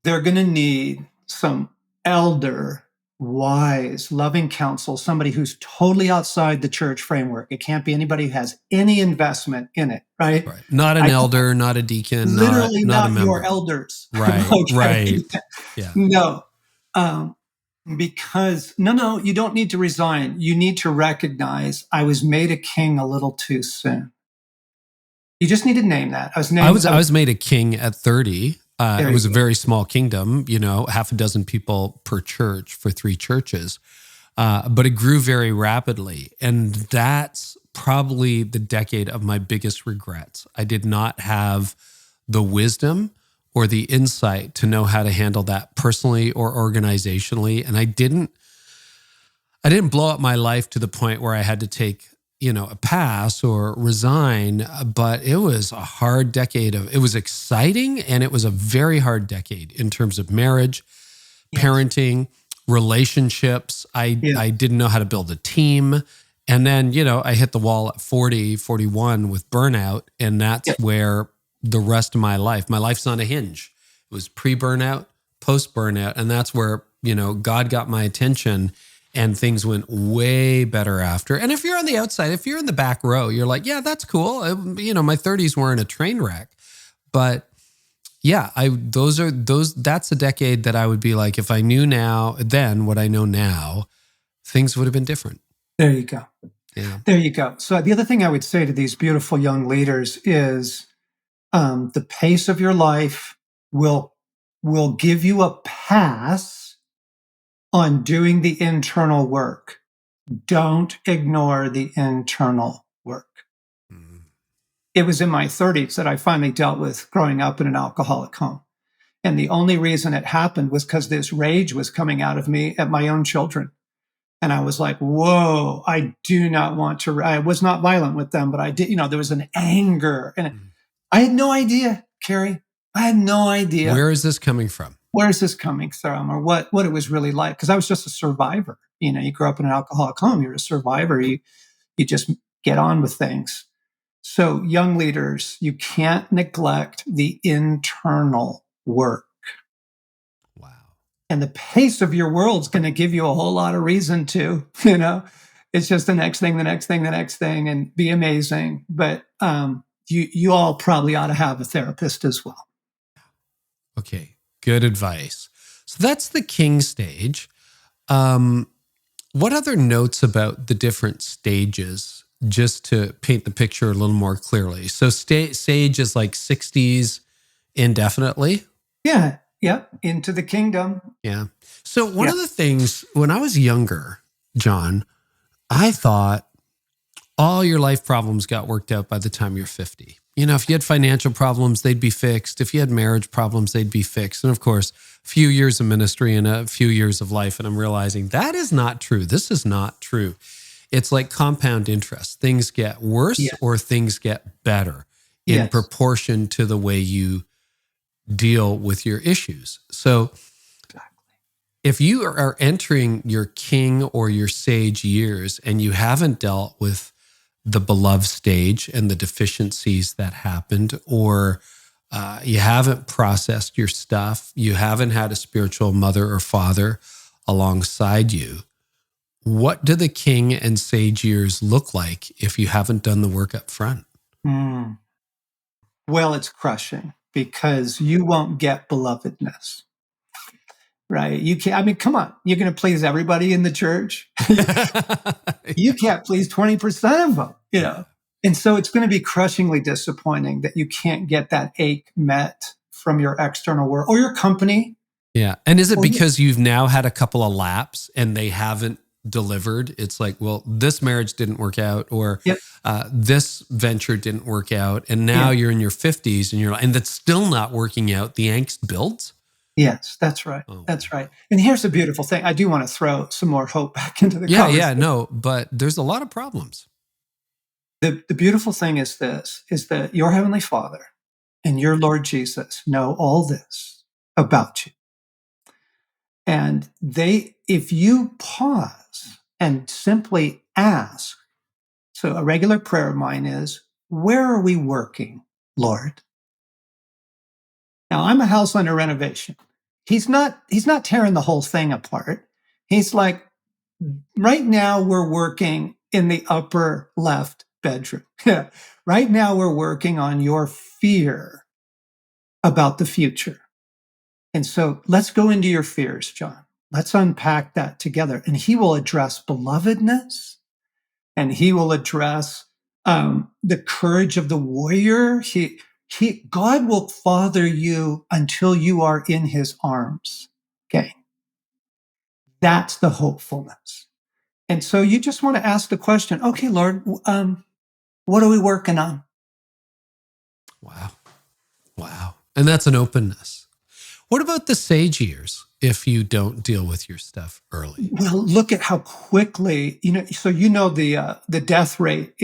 They're going to need some elder, wise, loving counsel, somebody who's totally outside the church framework. It can't be anybody who has any investment in it, right? Not an elder, not a deacon, literally not a member. Your elders. Right, right. Yeah. No. Because no, you don't need to resign. You need to recognize I was made a king a little too soon. You just need to name that. I was made a king at 30. It was a very small kingdom, half a dozen people per church for 3 churches. But it grew very rapidly. And that's probably the decade of my biggest regrets. I did not have the wisdom or the insight to know how to handle that personally or organizationally. And I didn't blow up my life to the point where I had to take, a pass or resign, but it was a hard decade it was exciting and it was a very hard decade in terms of marriage, parenting, relationships. I didn't know how to build a team. And then, I hit the wall at 40, 41 with burnout. And that's where the rest of my life. My life's on a hinge. It was pre-burnout, post-burnout, and that's where, God got my attention and things went way better after. And if you're on the outside, if you're in the back row, you're like, yeah, that's cool. My 30s weren't a train wreck. But yeah, that's a decade that I would be like, if I knew then what I know now, things would have been different. There you go. Yeah. There you go. So the other thing I would say to these beautiful young leaders is the pace of your life will give you a pass on doing the internal work. Don't ignore the internal work. Mm-hmm. It was in my 30s that I finally dealt with growing up in an alcoholic home. And the only reason it happened was because this rage was coming out of me at my own children. And I was like, whoa, I do not want to. I was not violent with them, but I did, there was an anger. And I had no idea, Carey. I had no idea. Where is this coming from? Where is this coming from, or what it was really like? Because I was just a survivor. You grew up in an alcoholic home. You're a survivor. You just get on with things. So young leaders, you can't neglect the internal work. Wow. And the pace of your world's going to give you a whole lot of reason to, it's just the next thing, the next thing, the next thing, and be amazing. But you all probably ought to have a therapist as well. Okay, good advice. So that's the king stage. What other notes about the different stages, just to paint the picture a little more clearly? So sage is like 60s indefinitely? Yeah. Yep. Into the kingdom. Yeah. So one of the things, when I was younger, John, I thought all your life problems got worked out by the time you're 50. If you had financial problems, they'd be fixed. If you had marriage problems, they'd be fixed. And of course, a few years of ministry and a few years of life. And I'm realizing that is not true. This is not true. It's like compound interest. Things get worse or things get better in proportion to the way you deal with your issues. So if you are entering your king or your sage years and you haven't dealt with the beloved stage and the deficiencies that happened, or you haven't processed your stuff, you haven't had a spiritual mother or father alongside you, what do the king and sage years look like if you haven't done the work up front? Well, it's crushing because you won't get belovedness. Right. You can't, come on. You're going to please everybody in the church. You can't please 20% of them, And so it's going to be crushingly disappointing that you can't get that ache met from your external world or your company. Yeah. And is it because you've now had a couple of laps and they haven't delivered? It's like, well, this marriage didn't work out, or this venture didn't work out. And now you're in your 50s and that's still not working out. The angst builds. Yes, that's right. Oh. That's right. And here's the beautiful thing. I do want to throw some more hope back into the conversation. Yeah, no, but there's a lot of problems. The beautiful thing is that your Heavenly Father and your Lord Jesus know all this about you. And if you pause and simply ask, so a regular prayer of mine is, where are we working, Lord? Now, I'm a house under renovation. He's not tearing the whole thing apart. He's like, right now we're working in the upper left bedroom. Right now we're working on your fear about the future. And so let's go into your fears, John. Let's unpack that together. And he will address belovedness, and he will address the courage of the warrior. God will father you until you are in his arms. Okay. That's the hopefulness. And so you just want to ask the question, okay, Lord, what are we working on? Wow. And that's an openness. What about the sage years if you don't deal with your stuff early? Well, look at how quickly, the death rate,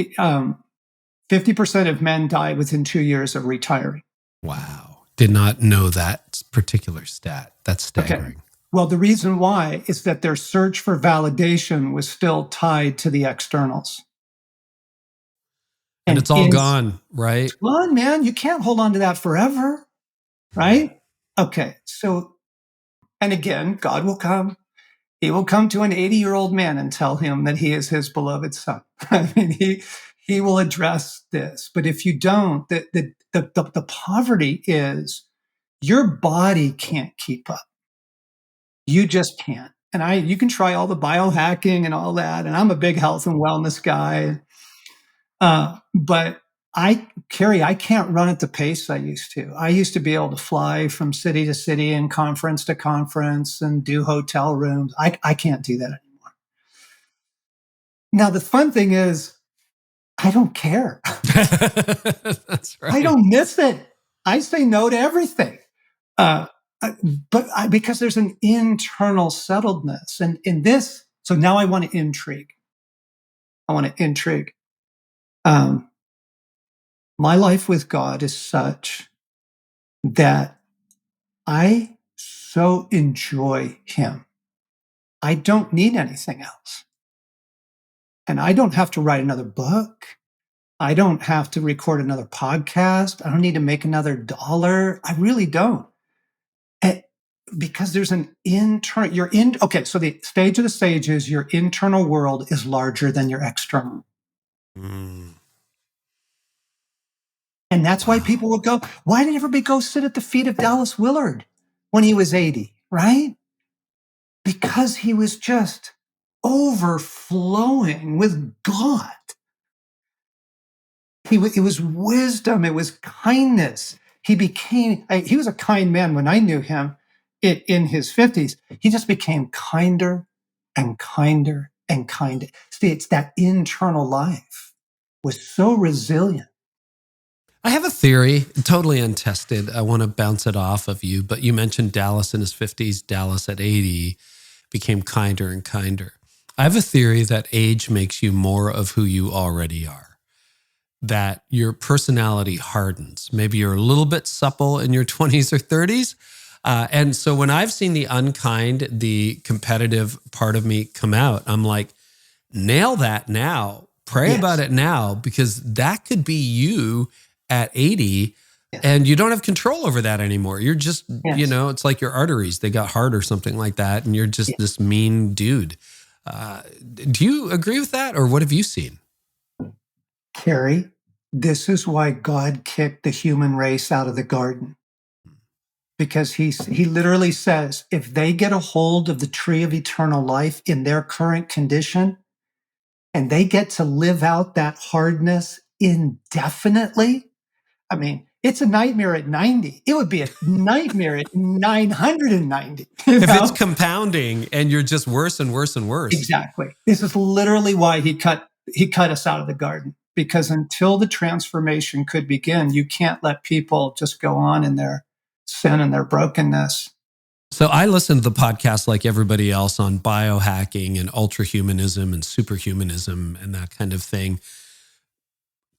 50% of men die within 2 years of retiring. Wow. Did not know that particular stat. That's staggering. Okay. Well, the reason why is that their search for validation was still tied to the externals. And it's all gone, right? Gone, man. You can't hold on to that forever, right? Okay. So, and again, God will come. He will come to an 80-year-old man and tell him that he is his beloved son. I mean, he will address this. But if you don't, the poverty is your body can't keep up. You just can't. And you can try all the biohacking and all that. And I'm a big health and wellness guy. But Carey, I can't run at the pace I used to. I used to be able to fly from city to city and conference to conference and do hotel rooms. I can't do that anymore. Now, the fun thing is, I don't care. That's right. I don't miss it. I say no to everything. Because there's an internal settledness. And in this, so now I want to intrigue. My life with God is such that I so enjoy him. I don't need anything else. And I don't have to write another book. I don't have to record another podcast. I don't need to make another dollar. I really don't. Because there's an internal, okay, so the stage of the stage is your internal world is larger than your external. Mm. And that's why people would go, why did everybody go sit at the feet of Dallas Willard when he was 80, right? Because he was just overflowing with God. It was wisdom. It was kindness. He was a kind man when I knew him in his 50s. He just became kinder and kinder and kinder. See, it's that internal life was so resilient. I have a theory, totally untested. I want to bounce it off of you, but you mentioned Dallas in his 50s, Dallas at 80 became kinder and kinder. I have a theory that age makes you more of who you already are, that your personality hardens. Maybe you're a little bit supple in your 20s or 30s. And so when I've seen the unkind, the competitive part of me come out, I'm like, nail that now. Pray about it now, because that could be you at 80, and you don't have control over that anymore. You're just, it's like your arteries, they got hard or something like that, and you're just this mean dude. Do you agree with that, or what have you seen? Carey, this is why God kicked the human race out of the garden. Because he literally says, if they get a hold of the tree of eternal life in their current condition, and they get to live out that hardness indefinitely, I mean, it's a nightmare at 90. It would be a nightmare at 990. If it's compounding and you're just worse and worse and worse. Exactly. This is literally why he cut us out of the garden. Because until the transformation could begin, you can't let people just go on in their sin and their brokenness. So I listen to the podcast like everybody else on biohacking and ultrahumanism and superhumanism and that kind of thing.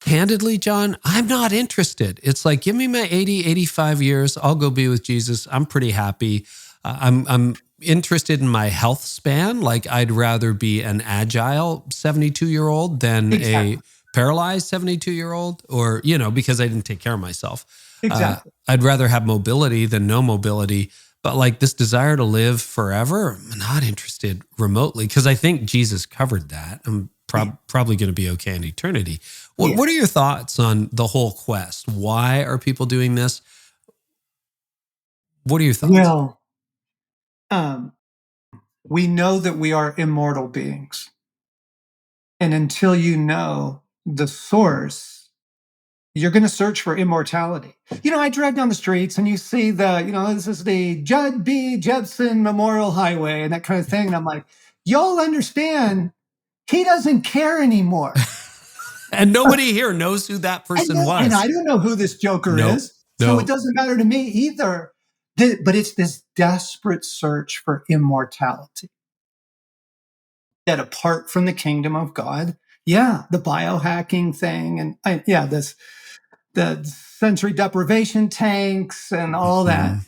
Candidly, John, I'm not interested. It's like, give me my 80, 85 years. I'll go be with Jesus. I'm pretty happy. I'm interested in my health span. Like, I'd rather be an agile 72-year-old than a paralyzed 72-year-old, or, because I didn't take care of myself. Exactly. I'd rather have mobility than no mobility. But like this desire to live forever, I'm not interested remotely, because I think Jesus covered that. I'm probably going to be okay in eternity. What are your thoughts on the whole quest? Why are people doing this? What are your thoughts? Well, we know that we are immortal beings. And until you know the source, you're going to search for immortality. I drive down the streets and you see this is the Judd B. Jepson Memorial Highway and that kind of thing. And I'm like, y'all understand, he doesn't care anymore. And nobody here knows who that person was. And I don't know who this joker is. So it doesn't matter to me either. But it's this desperate search for immortality. That apart from the kingdom of God, the biohacking thing and the sensory deprivation tanks and all that,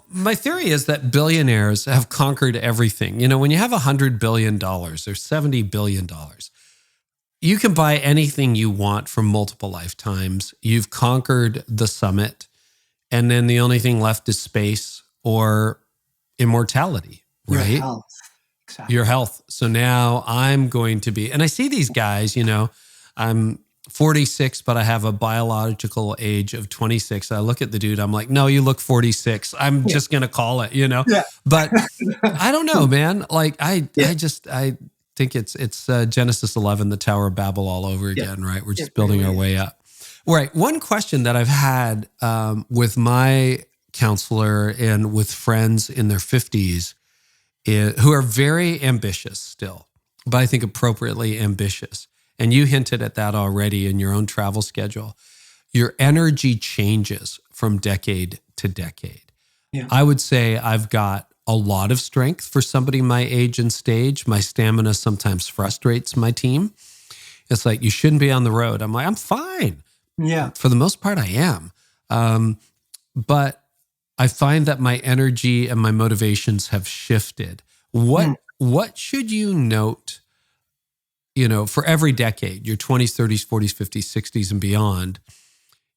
my theory is that billionaires have conquered everything. When you have $100 billion or $70 billion, you can buy anything you want from multiple lifetimes. You've conquered the summit, and then the only thing left is space or immortality, Your right? health. Exactly. Your health. So now I'm going to be, and I see these guys, I'm 46, but I have a biological age of 26. I look at the dude, I'm like, no, you look 46. I'm just going to call it, Yeah. But I don't know, man. Like I think it's Genesis 11, the Tower of Babel all over again, right? We're just building our way up. Right. One question that I've had with my counselor and with friends in their 50s who are very ambitious still, but I think appropriately ambitious. And you hinted at that already in your own travel schedule. Your energy changes from decade to decade. Yeah. I would say I've got a lot of strength for somebody my age and stage. My stamina sometimes frustrates my team. It's like, you shouldn't be on the road. I'm like, I'm fine. Yeah. For the most part, I am. But I find that my energy and my motivations have shifted. What should you note, for every decade, your 20s, 30s, 40s, 50s, 60s, and beyond,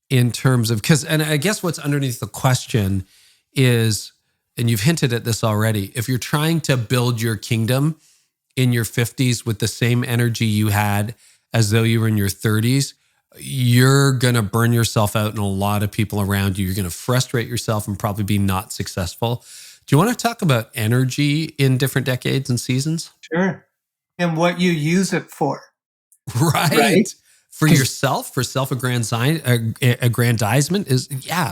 in terms of, and I guess what's underneath the question is, and you've hinted at this already, if you're trying to build your kingdom in your 50s with the same energy you had as though you were in your 30s, you're going to burn yourself out and a lot of people around you. You're going to frustrate yourself and probably be not successful. Do you want to talk about energy in different decades and seasons? Sure. And what you use it for. Right. For yourself, for self-aggrandizement is,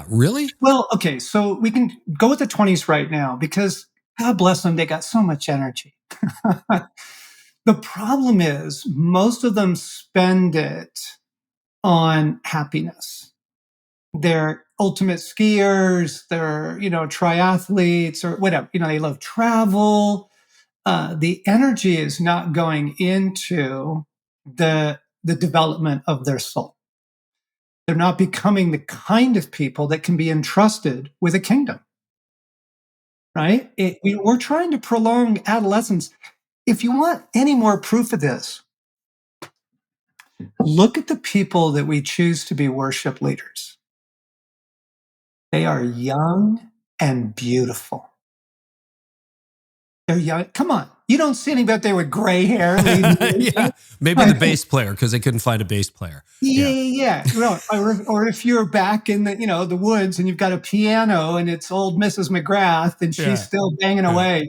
really? Well, okay. So we can go with the 20s right now because God bless them, they got so much energy. The problem is most of them spend it on happiness. They're ultimate skiers, they're, triathletes or whatever, they love travel. The energy is not going into the development of their soul. They're not becoming the kind of people that can be entrusted with a kingdom, right? We're trying to prolong adolescence. If you want any more proof of this, look at the people that we choose to be worship leaders. They are young and beautiful. They're young. Come on. You don't see anybody out there with gray hair. Yeah. Maybe the bass player, because they couldn't find a bass player. Yeah. No, or if you're back in the woods and you've got a piano and it's old Mrs. McGrath and she's still banging away,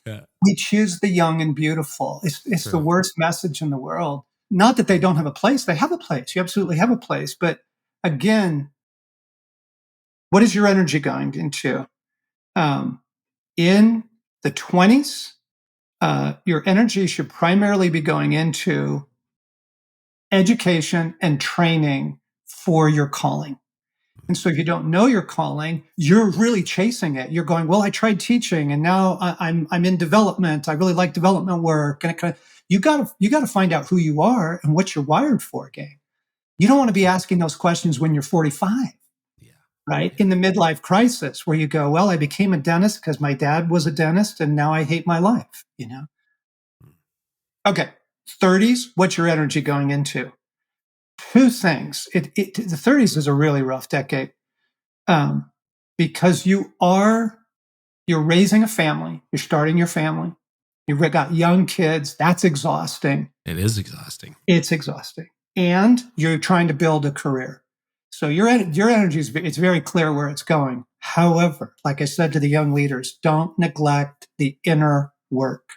We choose the young and beautiful. It's the worst message in the world. Not that they don't have a place. They have a place. You absolutely have a place. But again, what is your energy going into? In the 20s, your energy should primarily be going into education and training for your calling. And so if you don't know your calling, you're really chasing it. You're going, well, I tried teaching and now I'm in development. I really like development work. And you got to find out who you are and what you're wired for, gang. You don't want to be asking those questions when you're 45. Right? In the midlife crisis where you go, well, I became a dentist because my dad was a dentist and now I hate my life, Okay. 30s, what's your energy going into? Two things. The 30s is a really rough decade because you're raising a family. You're starting your family. You've got young kids. That's exhausting. It is exhausting. It's exhausting. And you're trying to build a career. So your energy it's very clear where it's going. However, like I said to the young leaders, don't neglect the inner work.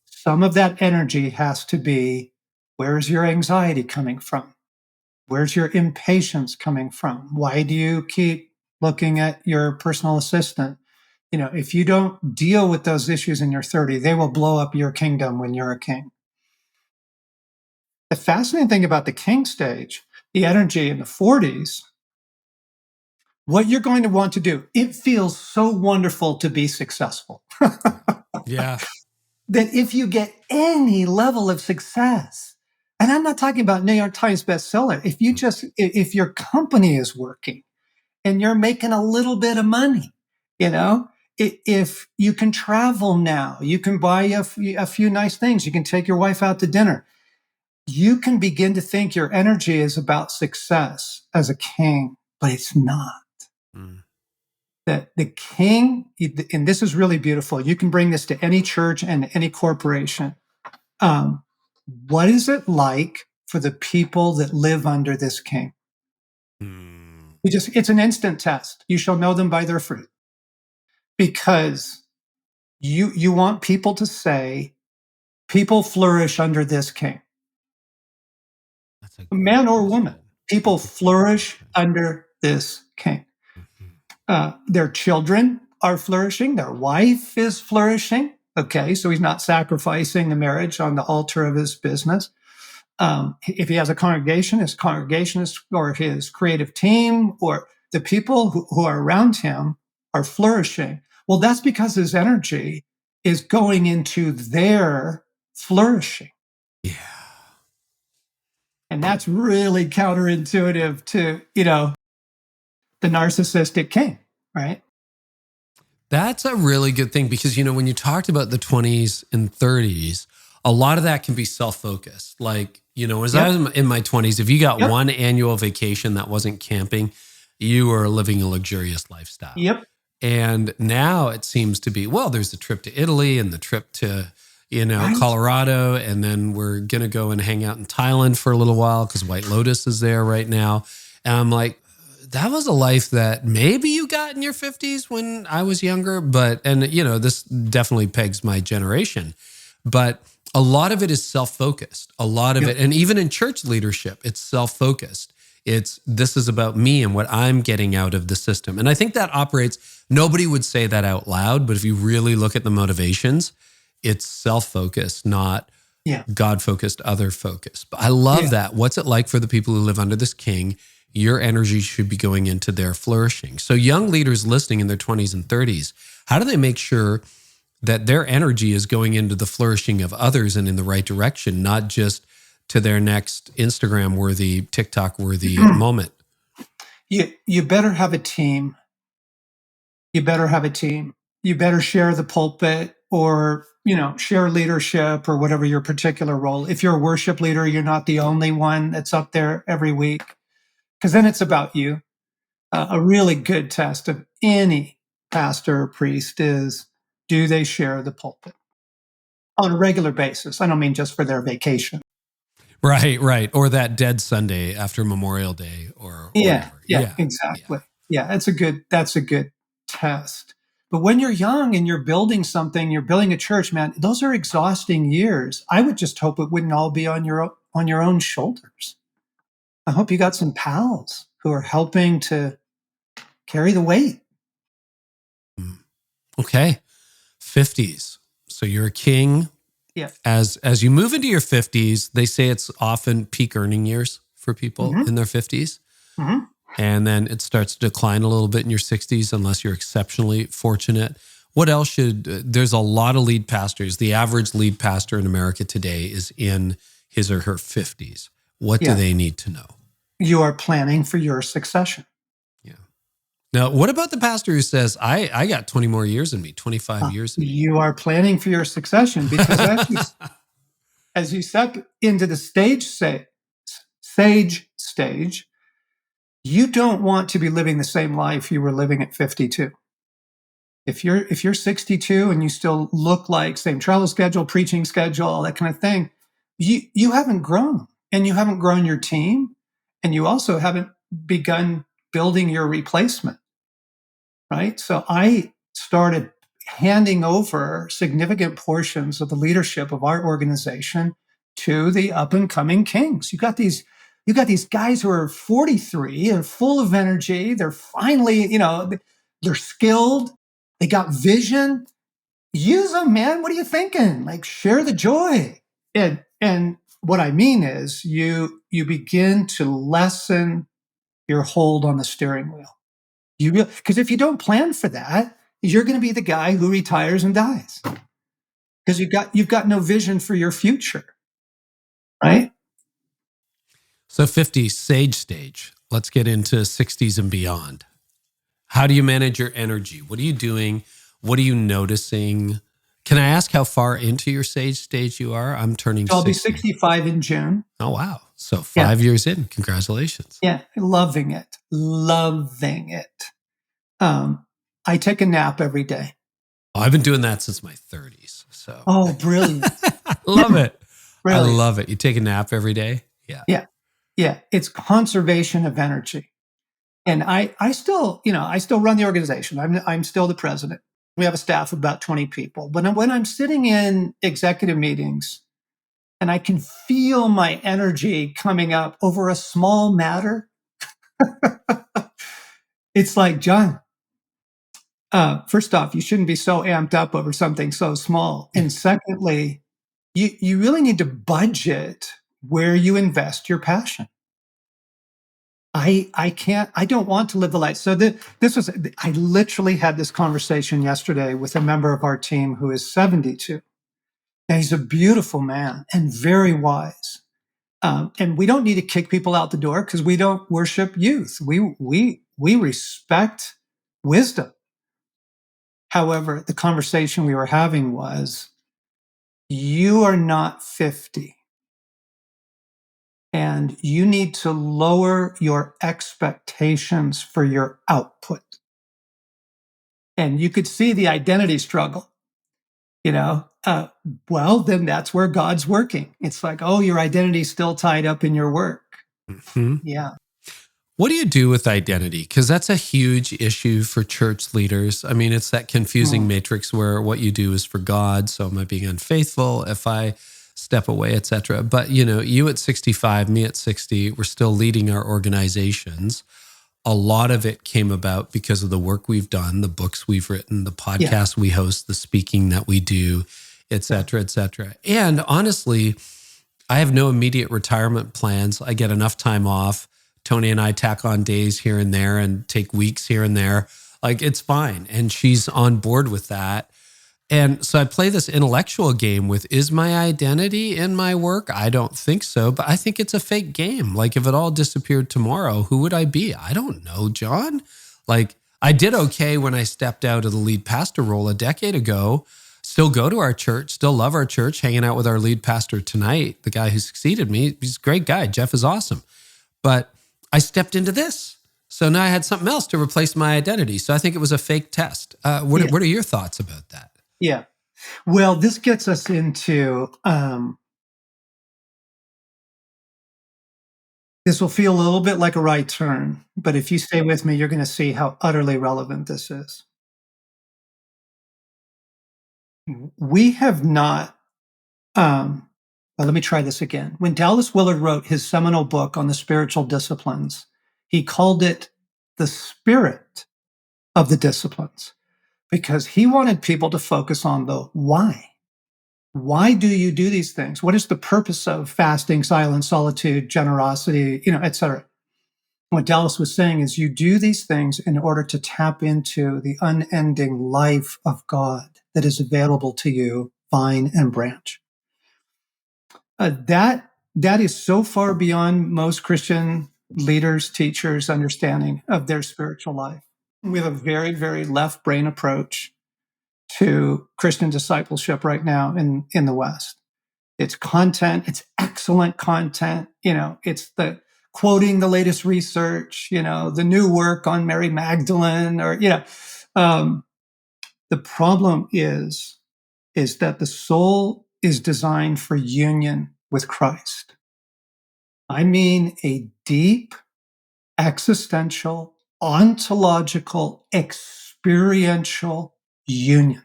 Some of that energy has to be, where's your anxiety coming from? Where's your impatience coming from? Why do you keep looking at your personal assistant? If you don't deal with those issues in your 30, they will blow up your kingdom when you're a king. The fascinating thing about the king stage, the energy in the 40s, what you're going to want to do, it feels so wonderful to be successful. Yeah. That if you get any level of success, and I'm not talking about New York Times bestseller, if your company is working and you're making a little bit of money, if you can travel now, you can buy a few nice things, you can take your wife out to dinner. you can begin to think your energy is about success as a king, but it's not. Mm. That the king, and this is really beautiful. You can bring this to any church and any corporation. What is it like for the people that live under this king? Mm. It's an instant test. You shall know them by their fruit. Because you want people to say, people flourish under this king. That's a Man or woman, question. people flourish under this king. Their children are flourishing. Their wife is flourishing. Okay, so he's not sacrificing the marriage on the altar of his business. If he has a congregation, his congregation is, or his creative team, or the people who are around him are flourishing. Well, that's because his energy is going into their flourishing. Yeah. And that's really counterintuitive to, the narcissistic king, right? That's a really good thing because, when you talked about the 20s and 30s, a lot of that can be self-focused. Like, as I was in my 20s, if you got one annual vacation that wasn't camping, you were living a luxurious lifestyle. Yep. And now it seems to be, well, there's the trip to Italy and the trip to, Right. Colorado. And then we're going to go and hang out in Thailand for a little while because White Lotus is there right now. And I'm like, that was a life that maybe you got in your 50s when I was younger, and this definitely pegs my generation, but a lot of it is self-focused. A lot of it, and even in church leadership, it's self-focused. This is about me and what I'm getting out of the system. And I think that operates, nobody would say that out loud, but if you really look at the motivations, it's self-focused, not God-focused, other-focused. But I love that. What's it like for the people who live under this king? Your energy should be going into their flourishing. So young leaders listening in their 20s and 30s, how do they make sure that their energy is going into the flourishing of others and in the right direction, not just to their next Instagram-worthy, TikTok-worthy moment? You better have a team. You better have a team. You better share the pulpit or, share leadership or whatever your particular role. If you're a worship leader, you're not the only one that's up there every week. Because then it's about you. A really good test of any pastor or priest is, do they share the pulpit on a regular basis? I don't mean just for their vacation. Right. Or that dead Sunday after Memorial Day or Yeah, whatever. exactly. Yeah, that's a good test. But when you're young and you're building something, you're building a church, man, those are exhausting years. I would just hope it wouldn't all be on your own shoulders. I hope you got some pals who are helping to carry the weight. Okay. 50s. So you're a king. Yeah. As you move into your 50s, they say it's often peak earning years for people in their 50s. Mm-hmm. And then it starts to decline a little bit in your 60s unless you're exceptionally fortunate. What else there's a lot of lead pastors. The average lead pastor in America today is in his or her 50s. What do they need to know? You are planning for your succession. Yeah. Now, what about the pastor who says, I got 20 more years in me, 25 years in me? You are planning for your succession because as you step into the sage stage, you don't want to be living the same life you were living at 52. If you're 62 and you still look like same travel schedule, preaching schedule, all that kind of thing, you haven't grown, and you haven't grown your team, and you also haven't begun building your replacement, right? So I started handing over significant portions of the leadership of our organization to the up and coming kings. You got these guys who are 43 and full of energy. They're finally, they're skilled. They got vision. Use them, man. What are you thinking? Like, share the joy. And what I mean is you begin to lessen your hold on the steering wheel. Because if you don't plan for that, you're going to be the guy who retires and dies. Because you've got no vision for your future. Right? So 50s, sage stage. Let's get into 60s and beyond. How do you manage your energy? What are you doing? What are you noticing? Can I ask how far into your stage you are? I'm turning So I'll be 60. 65 in June. Oh, wow. So 5 years in. Congratulations. Yeah, loving it. Loving it. I take a nap every day. Oh, I've been doing that since my 30s. So Oh, brilliant. I love it. Brilliant. I love it. You take a nap every day? Yeah. Yeah. Yeah. It's conservation of energy. And I still run the organization. I'm still the president. We have a staff of about 20 people. But when I'm sitting in executive meetings and I can feel my energy coming up over a small matter, it's like, John, first off, you shouldn't be so amped up over something so small. And secondly, you really need to budget where you invest your passion. I don't want to live the life. So I literally had this conversation yesterday with a member of our team who is 72. And he's a beautiful man and very wise. And we don't need to kick people out the door because we don't worship youth. We respect wisdom. However, the conversation we were having was, you are not 50. And you need to lower your expectations for your output. And you could see the identity struggle, well, then that's where God's working. It's like, oh, your identity's still tied up in your work. Mm-hmm. Yeah. What do you do with identity? Because that's a huge issue for church leaders. I mean, it's that confusing matrix where what you do is for God. So am I being unfaithful if I step away, et cetera? But, you at 65, me at 60, we're still leading our organizations. A lot of it came about because of the work we've done, the books we've written, the podcast we host, the speaking that we do, et cetera, et cetera. And honestly, I have no immediate retirement plans. I get enough time off. Tony and I tack on days here and there and take weeks here and there. Like, it's fine. And she's on board with that. And so I play this intellectual game with, is my identity in my work? I don't think so, but I think it's a fake game. Like, if it all disappeared tomorrow, who would I be? I don't know, John. Like, I did okay when I stepped out of the lead pastor role a decade ago. Still go to our church, still love our church, hanging out with our lead pastor tonight, the guy who succeeded me. He's a great guy. Jeff is awesome. But I stepped into this. So now I had something else to replace my identity. So I think it was a fake test. What are your thoughts about that? Yeah. Well, this gets us into, this will feel a little bit like a right turn, but if you stay with me, you're going to see how utterly relevant this is. We have not, well, let me try this again. When Dallas Willard wrote his seminal book on the spiritual disciplines, he called it the spirit of the disciplines, because he wanted people to focus on the why. Why do you do these things? What is the purpose of fasting, silence, solitude, generosity, et cetera? What Dallas was saying is, you do these things in order to tap into the unending life of God that is available to you, vine and branch. That is so far beyond most Christian leaders, teachers' understanding of their spiritual life. We have a very, very left brain approach to Christian discipleship right now in the West. It's content, it's excellent content. It's the quoting the latest research, the new work on Mary Magdalene, or, the problem is that the soul is designed for union with Christ. I mean, a deep, existential, ontological, experiential union,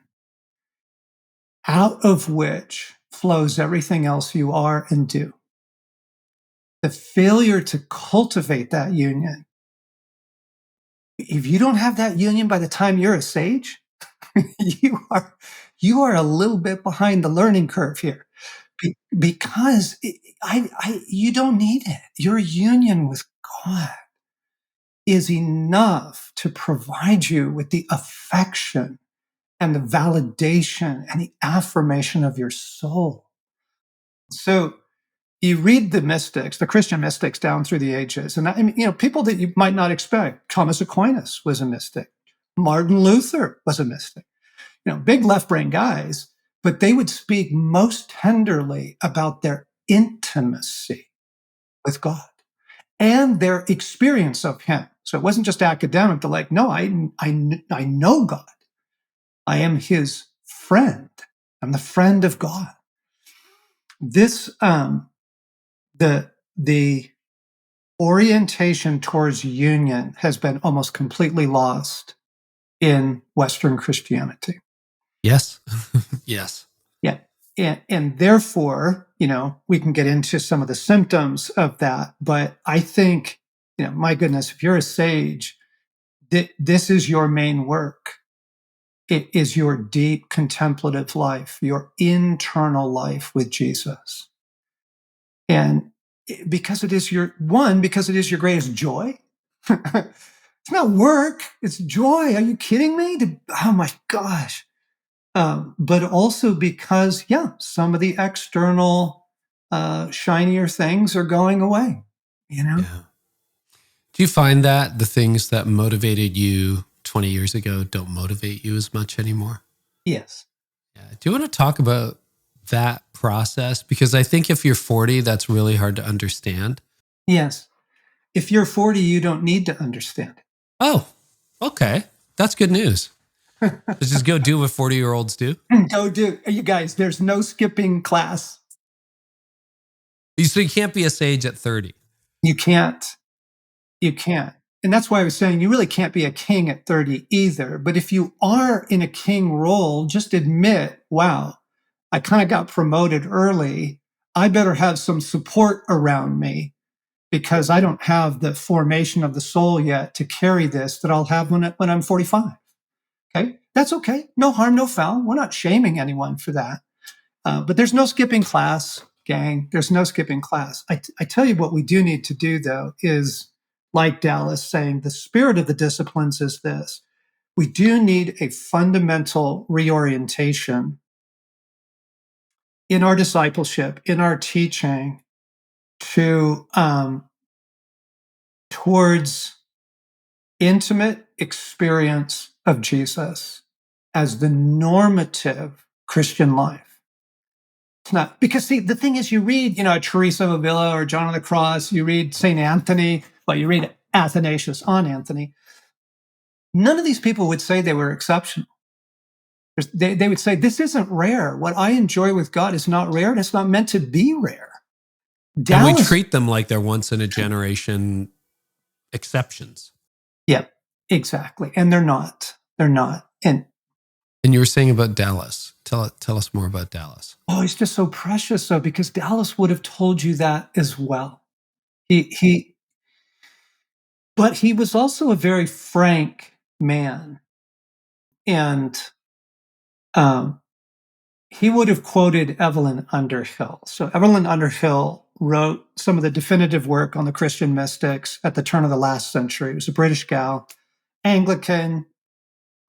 out of which flows everything else you are and do. The failure to cultivate that union, if you don't have that union by the time you're a sage, you are a little bit behind the learning curve here, because you don't need it. Your union with God is enough to provide you with the affection and the validation and the affirmation of your soul. So you read the mystics, the Christian mystics down through the ages, and people that you might not expect. Thomas Aquinas was a mystic. Martin Luther was a mystic. Big left brain guys, but they would speak most tenderly about their intimacy with God and their experience of him. So it wasn't just academic. They're like, no, I know God. I am his friend. I'm the friend of God. This, the orientation towards union has been almost completely lost in Western Christianity. Yes. Yes. Yeah. And therefore, we can get into some of the symptoms of that. But I think, my goodness, if you're a sage, this is your main work. It is your deep contemplative life, your internal life with Jesus. And because it is your greatest joy. It's not work, it's joy. Are you kidding me? Oh my gosh. But also because, some of the external, shinier things are going away, Yeah. Do you find that the things that motivated you 20 years ago don't motivate you as much anymore? Yes. Yeah. Do you want to talk about that process? Because I think if you're 40, that's really hard to understand. Yes. If you're 40, you don't need to understand. Oh, okay. That's good news. Let's just go do what 40-year-olds do. Go do. You guys, there's no skipping class. So you can't be a sage at 30. You can't. You can't. And that's why I was saying you really can't be a king at 30 either. But if you are in a king role, just admit, wow, I kind of got promoted early. I better have some support around me because I don't have the formation of the soul yet to carry this that I'll have when I'm 45. Okay. That's okay. No harm, no foul. We're not shaming anyone for that. But there's no skipping class, gang. There's no skipping class. I tell you what we do need to do, though, is like Dallas saying, the spirit of the disciplines is this. We do need a fundamental reorientation in our discipleship, in our teaching, to towards intimate experience of Jesus as the normative Christian life. It's not because, see, the thing is, you read, Teresa of Avila or John of the Cross, you read St. Anthony, you read Athanasius on Anthony. None of these people would say they were exceptional. They would say, this isn't rare. What I enjoy with God is not rare, and it's not meant to be rare. And we treat them like they're once in a generation exceptions. Yeah, exactly. And they're not. They're not. And you were saying about Dallas. Tell us more about Dallas. Oh, he's just so precious, though, because Dallas would have told you that as well. But he was also a very frank man. And he would have quoted Evelyn Underhill. So Evelyn Underhill wrote some of the definitive work on the Christian mystics at the turn of the last century. It was a British gal, Anglican,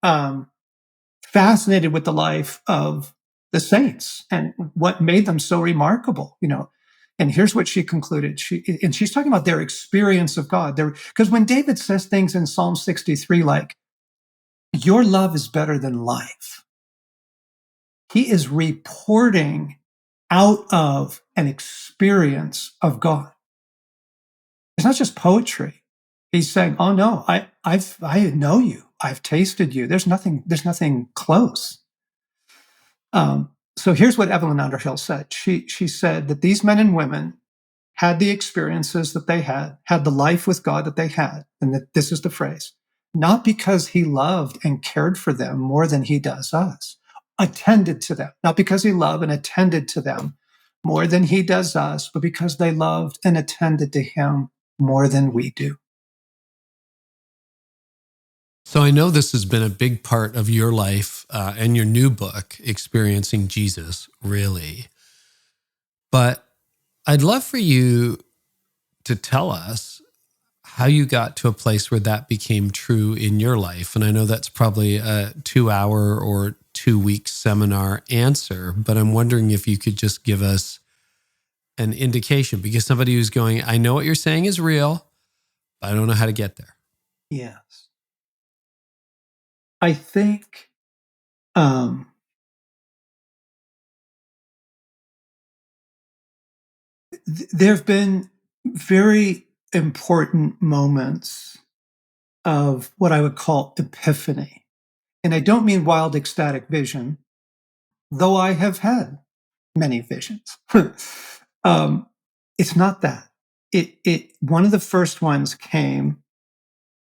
fascinated with the life of the saints and what made them so remarkable, And here's what she concluded. She's talking about their experience of God. Because when David says things in Psalm 63 like, your love is better than life, he is reporting out of an experience of God. It's not just poetry. He's saying, oh no, I know you. I've tasted you. There's nothing close. So here's what Evelyn Underhill said. She said that these men and women had the experiences that they had the life with God that they had, and that this is the phrase, not because he loved and cared for them more than he does us, attended to them, not because he loved and attended to them more than he does us, but because they loved and attended to him more than we do. So I know this has been a big part of your life and your new book, Experiencing Jesus, really. But I'd love for you to tell us how you got to a place where that became true in your life. And I know that's probably a 2-hour or 2-week seminar answer, but I'm wondering if you could just give us an indication, because somebody who's going, I know what you're saying is real, but I don't know how to get there. Yes. I think there have been very important moments of what I would call epiphany. And I don't mean wild ecstatic vision, though I have had many visions. um, it's not that. One of the first ones came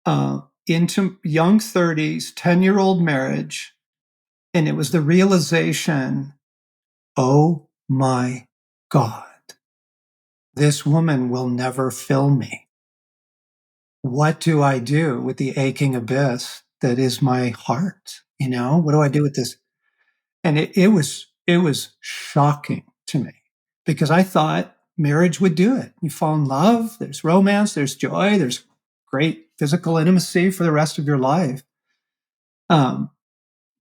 into young 30s, 10-year-old marriage. And it was the realization, oh my God, this woman will never fill me. What do I do with the aching abyss that is my heart? What do I do with this? And it was shocking to me because I thought marriage would do it. You fall in love, there's romance, there's joy, there's great physical intimacy for the rest of your life. Um,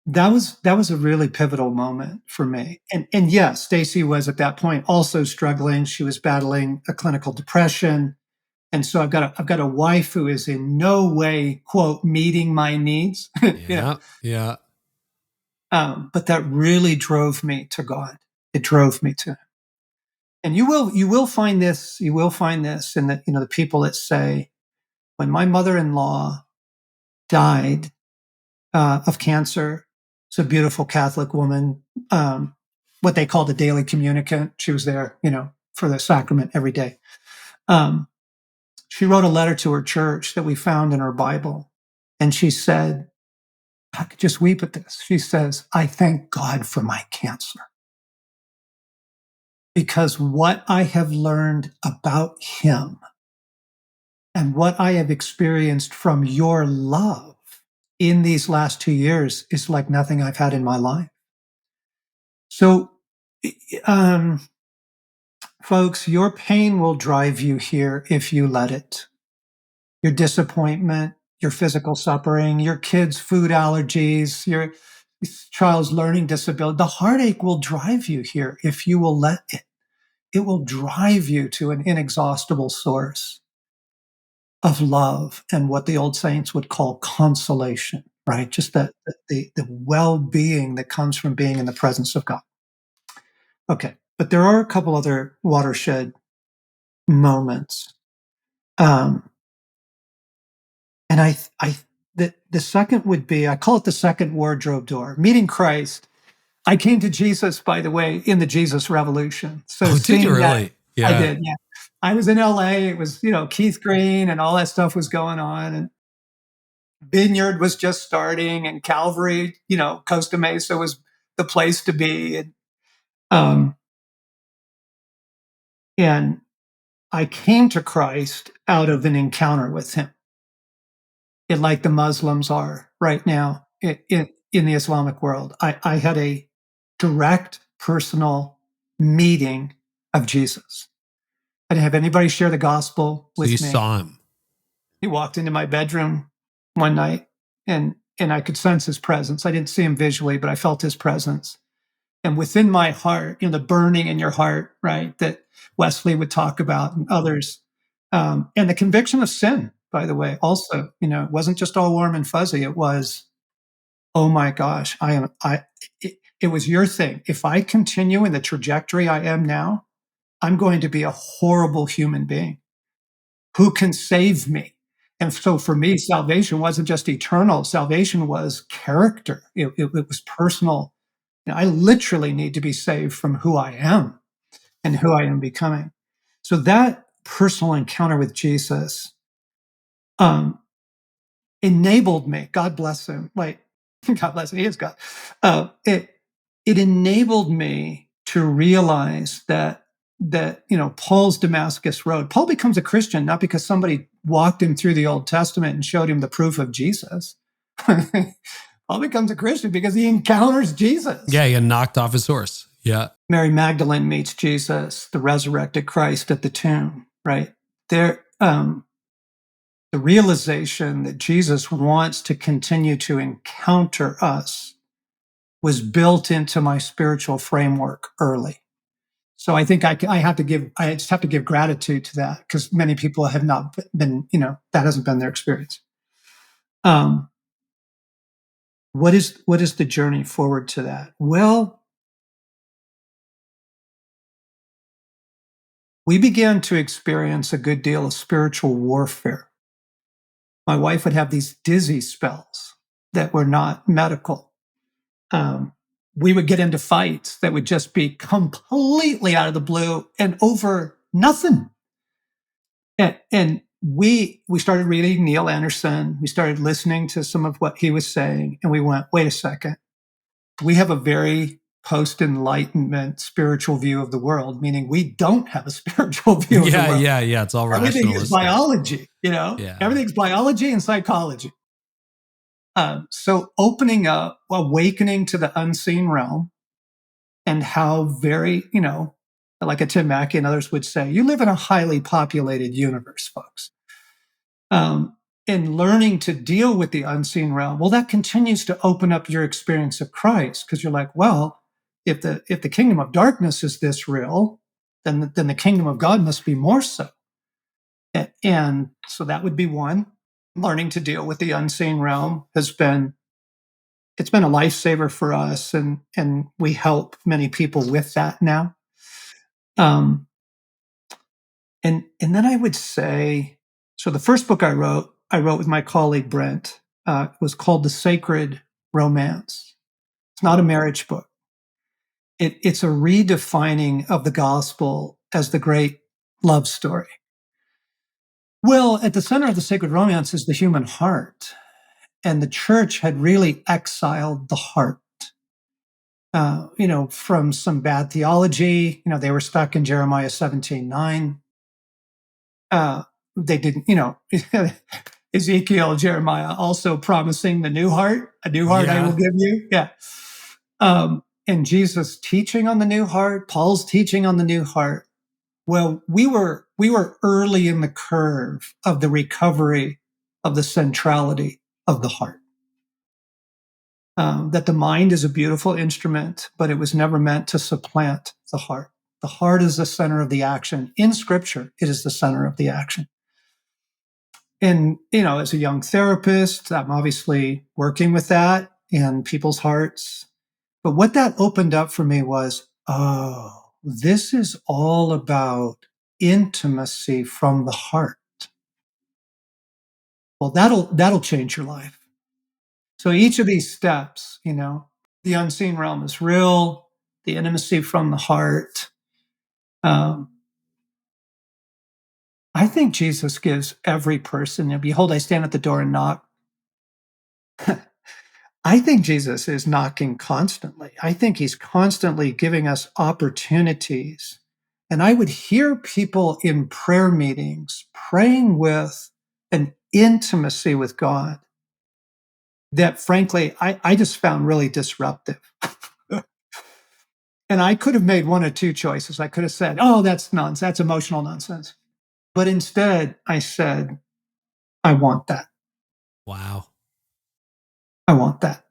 that was a really pivotal moment for me. And yes, Stacy was at that point also struggling. She was battling a clinical depression. And so I've got a wife who is in no way, quote, meeting my needs. Yeah. But that really drove me to God. It drove me to him. And you will find this in the people that say, when my mother-in-law died of cancer, it's a beautiful Catholic woman, what they called a daily communicant. She was there, for the sacrament every day. She wrote a letter to her church that we found in her Bible. And she said, I could just weep at this. She says, I thank God for my cancer. Because what I have learned about him and what I have experienced from your love in these last 2 years is like nothing I've had in my life. So, um, folks, your pain will drive you here if you let it. Your disappointment, your physical suffering, your kids' food allergies, your child's learning disability, the heartache will drive you here if you will let it. It will drive you to an inexhaustible source of love and what the old saints would call consolation, right? Just the well-being that comes from being in the presence of God. Okay, but there are a couple other watershed moments. And the second would be, I call it the second wardrobe door. Meeting Christ. I came to Jesus, by the way, in the Jesus Revolution. So Did you seeing that, really? I Yeah. did, yeah. I was in LA. It was, Keith Green and all that stuff was going on. And Vineyard was just starting, and Calvary, Costa Mesa was the place to be. Um, and I came to Christ out of an encounter with him. Like the Muslims are right now in the Islamic world. I had a direct personal meeting of Jesus. I didn't have anybody share the gospel So you with me. saw him. He walked into my bedroom one night and I could sense his presence. I didn't see him visually, but I felt his presence. And within my heart, the burning in your heart, right, that Wesley would talk about and others. And the conviction of sin, by the way, also, it wasn't just all warm and fuzzy. It was, oh my gosh, it was your thing. If I continue in the trajectory I am now, I'm going to be a horrible human being. Who can save me? And so for me, salvation wasn't just eternal. Salvation was character. It was personal. I literally need to be saved from who I am and who I am becoming. So that personal encounter with Jesus enabled me. God bless him. God bless him. He is God. It enabled me to realize that Paul's Damascus Road. Paul becomes a Christian not because somebody walked him through the Old Testament and showed him the proof of Jesus. Paul becomes a Christian because he encounters Jesus. Yeah, he got knocked off his horse. Yeah. Mary Magdalene meets Jesus, the resurrected Christ at the tomb, right? There, the realization that Jesus wants to continue to encounter us was built into my spiritual framework early. So I think I just have to give gratitude to that because many people have not been, that hasn't been their experience. What is the journey forward to that? Well, we began to experience a good deal of spiritual warfare. My wife would have these dizzy spells that were not medical. We would get into fights that would just be completely out of the blue and over nothing. And we started reading Neil Anderson. We started listening to some of what he was saying, and we went, wait a second. We have a very post-enlightenment spiritual view of the world, meaning we don't have a spiritual view of the world. Yeah. It's all Everything rationalistic. is biology, Yeah. Everything's biology and psychology. So opening up, awakening to the unseen realm, and how very, like a Tim Mackey and others would say, you live in a highly populated universe, folks. And learning to deal with the unseen realm, well, that continues to open up your experience of Christ, because you're like, well, if the kingdom of darkness is this real, then the kingdom of God must be more so. And so that would be one. Learning to deal with the unseen realm it's been a lifesaver for us, and we help many people with that now. And then I would say, so the first book I wrote with my colleague Brent. It was called The Sacred Romance. It's not a marriage book. It's a redefining of the gospel as the great love story. Well, at the center of the sacred romance is the human heart. And the church had really exiled the heart, from some bad theology. They were stuck in Jeremiah 17:9. They didn't, Ezekiel, Jeremiah also promising a new heart I will give you. Yeah. And Jesus teaching on the new heart, Paul's teaching on the new heart. Well, we were early in the curve of the recovery of the centrality of the heart. That the mind is a beautiful instrument, but it was never meant to supplant the heart. The heart is the center of the action. In Scripture, it is the center of the action. And, as a young therapist, I'm obviously working with that in people's hearts. But what that opened up for me was, this is all about intimacy from the heart. Well, that'll change your life. So each of these steps, the unseen realm is real, the intimacy from the heart. I think Jesus gives every person, behold, I stand at the door and knock. I think Jesus is knocking constantly. I think he's constantly giving us opportunities. And I would hear people in prayer meetings praying with an intimacy with God that, frankly, I just found really disruptive. And I could have made one or two choices. I could have said, oh, that's nonsense. That's emotional nonsense. But instead, I said, I want that. Wow. I want that.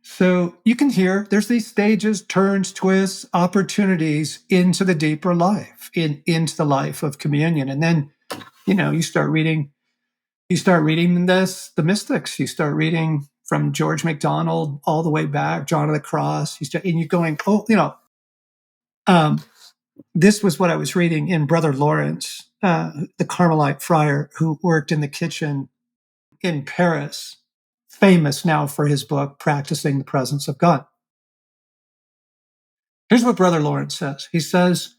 So you can hear there's these stages, turns, twists, opportunities into the deeper life, into the life of communion. And then, you start reading the mystics. You start reading from George MacDonald all the way back, John of the Cross. And you're going, this was what I was reading in Brother Lawrence, the Carmelite friar who worked in the kitchen in Paris, famous now for his book, Practicing the Presence of God. Here's what Brother Lawrence says. He says,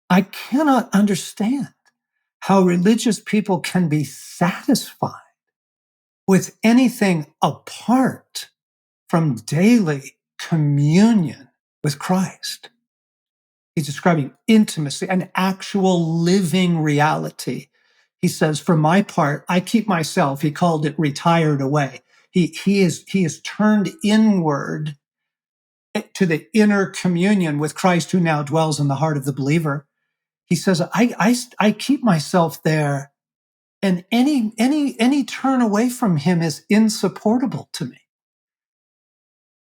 I cannot understand how religious people can be satisfied with anything apart from daily communion with Christ. He's describing intimacy, an actual living reality. He says, for my part, I keep myself, he called it retired away. He is turned inward to the inner communion with Christ who now dwells in the heart of the believer. He says, I keep myself there, and any turn away from him is insupportable to me.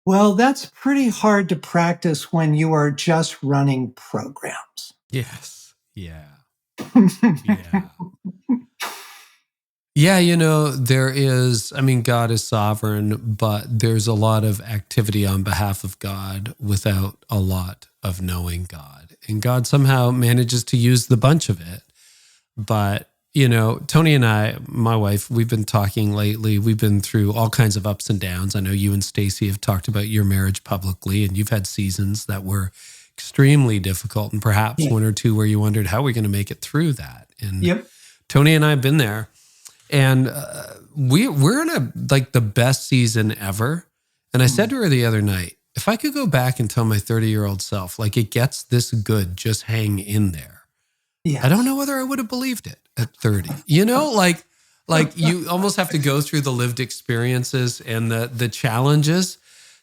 Well, that's pretty hard to practice when you are just running programs. Yes. Yeah. Yeah. Yeah, there is, God is sovereign, but there's a lot of activity on behalf of God without a lot of knowing God. And God somehow manages to use the bunch of it. But, Tony and I, my wife, we've been talking lately. We've been through all kinds of ups and downs. I know you and Stacy have talked about your marriage publicly, and you've had seasons that were extremely difficult, and perhaps one or two where you wondered, how are we going to make it through that? And Tony and I have been there. And we're in the best season ever. And I said to her the other night, if I could go back and tell my 30-year-old self, it gets this good, just hang in there. I don't know whether I would have believed it at 30. You almost have to go through the lived experiences and the challenges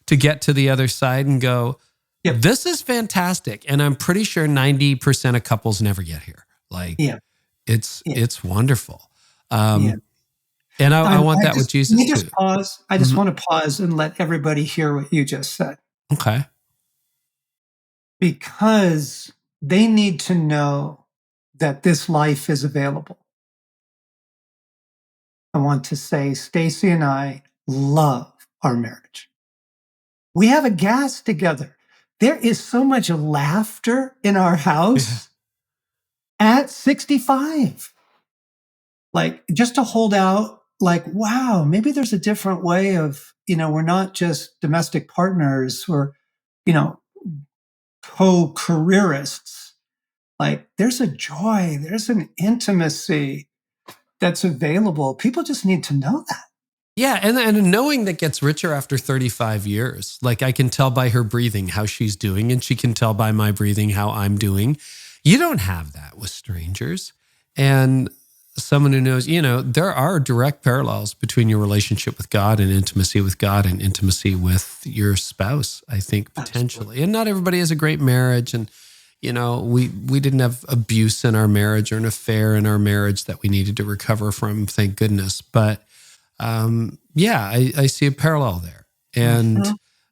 to get to the other side and go, this is fantastic. And I'm pretty sure 90% of couples never get here. It's wonderful. And I want that with Jesus too. Pause. I just want to pause and let everybody hear what you just said. Okay. Because they need to know that this life is available. I want to say Stacy and I love our marriage. We have a gas together. There is so much laughter in our house at 65. Just to hold out, wow, maybe there's a different way of, we're not just domestic partners or, co-careerists. There's a joy, there's an intimacy that's available. People just need to know that. Yeah, and knowing that gets richer after 35 years. I can tell by her breathing how she's doing, and she can tell by my breathing how I'm doing. You don't have that with strangers. And someone who knows, there are direct parallels between your relationship with God and intimacy with God and intimacy with your spouse, I think, potentially. Absolutely. And not everybody has a great marriage. And, we didn't have abuse in our marriage or an affair in our marriage that we needed to recover from, thank goodness. But I see a parallel there. And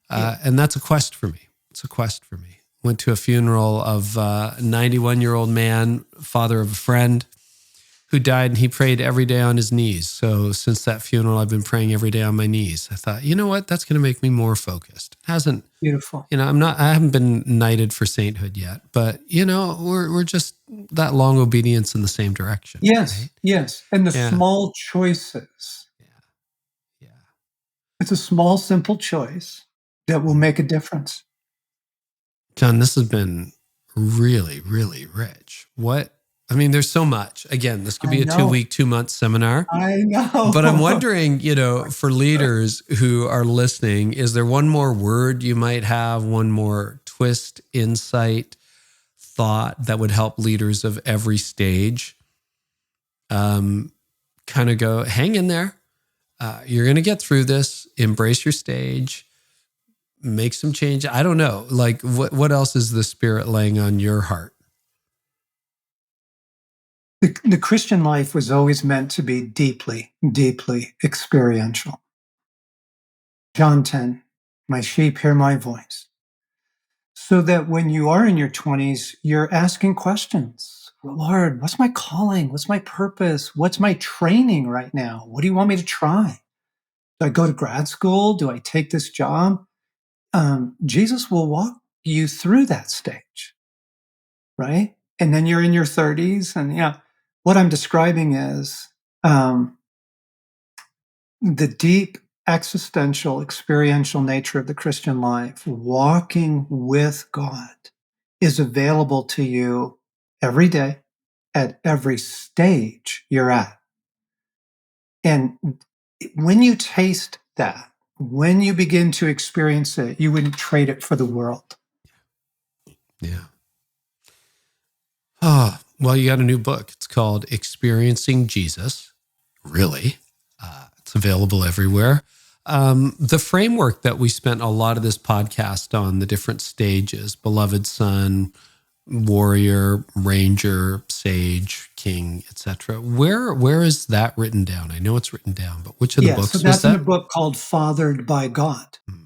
and that's a quest for me. It's a quest for me. Went to a funeral of a 91-year-old man, father of a friend, who died, and he prayed every day on his knees. So since that funeral, I've been praying every day on my knees. I thought, you know what? That's going to make me more focused. Hasn't beautiful. I haven't been knighted for sainthood yet, but we're just that long obedience in the same direction. Yes, right? yes, and the small choices. Yeah. It's a small, simple choice that will make a difference. John, this has been really, really rich. There's so much. Again, this could be a 2-week, 2-month seminar. I know. But I'm wondering, for leaders who are listening, is there one more word you might have, one more twist, insight, thought that would help leaders of every stage kind of go, hang in there. You're going to get through this. Embrace your stage. Make some change. I don't know. What else is the Spirit laying on your heart? The Christian life was always meant to be deeply, deeply experiential. John 10, my sheep hear my voice. So that when you are in your 20s, you're asking questions. Lord, what's my calling? What's my purpose? What's my training right now? What do you want me to try? Do I go to grad school? Do I take this job? Jesus will walk you through that stage, right? And then you're in your 30s, and what I'm describing is the deep existential, experiential nature of the Christian life. Walking with God is available to you every day at every stage you're at. And when you taste that, when you begin to experience it, you wouldn't trade it for the world. Yeah. Well, you got a new book. It's called Experiencing Jesus. Really? It's available everywhere. The framework that we spent a lot of this podcast on, the different stages, beloved son, warrior, ranger, sage, king, etc. Where is that written down? I know it's written down, but which of the books so that's in a book called Fathered by God. Mm-hmm.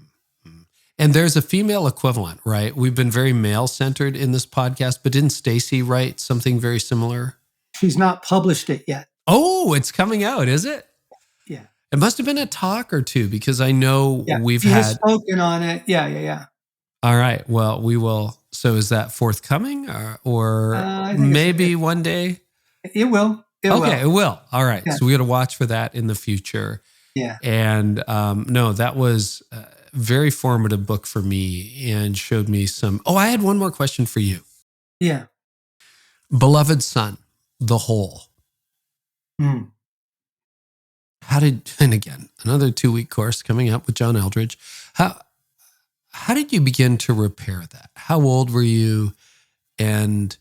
And there's a female equivalent, right? We've been very male-centered in this podcast, but didn't Stacy write something very similar? She's not published it yet. Oh, it's coming out, is it? Yeah. It must have been a talk or two, because I know we've had had spoken on it. Yeah. All right. Well, we will So is that forthcoming or I think maybe one day? it will. It will. All right. Yeah. So we got to watch for that in the future. Yeah. And no, that was a very formative book for me and showed me some. Oh, I had one more question for you. Yeah. Beloved Son, The Whole. Mm. And again, another 2-week course coming up with John Eldredge. How did you begin to repair that? How old were you? And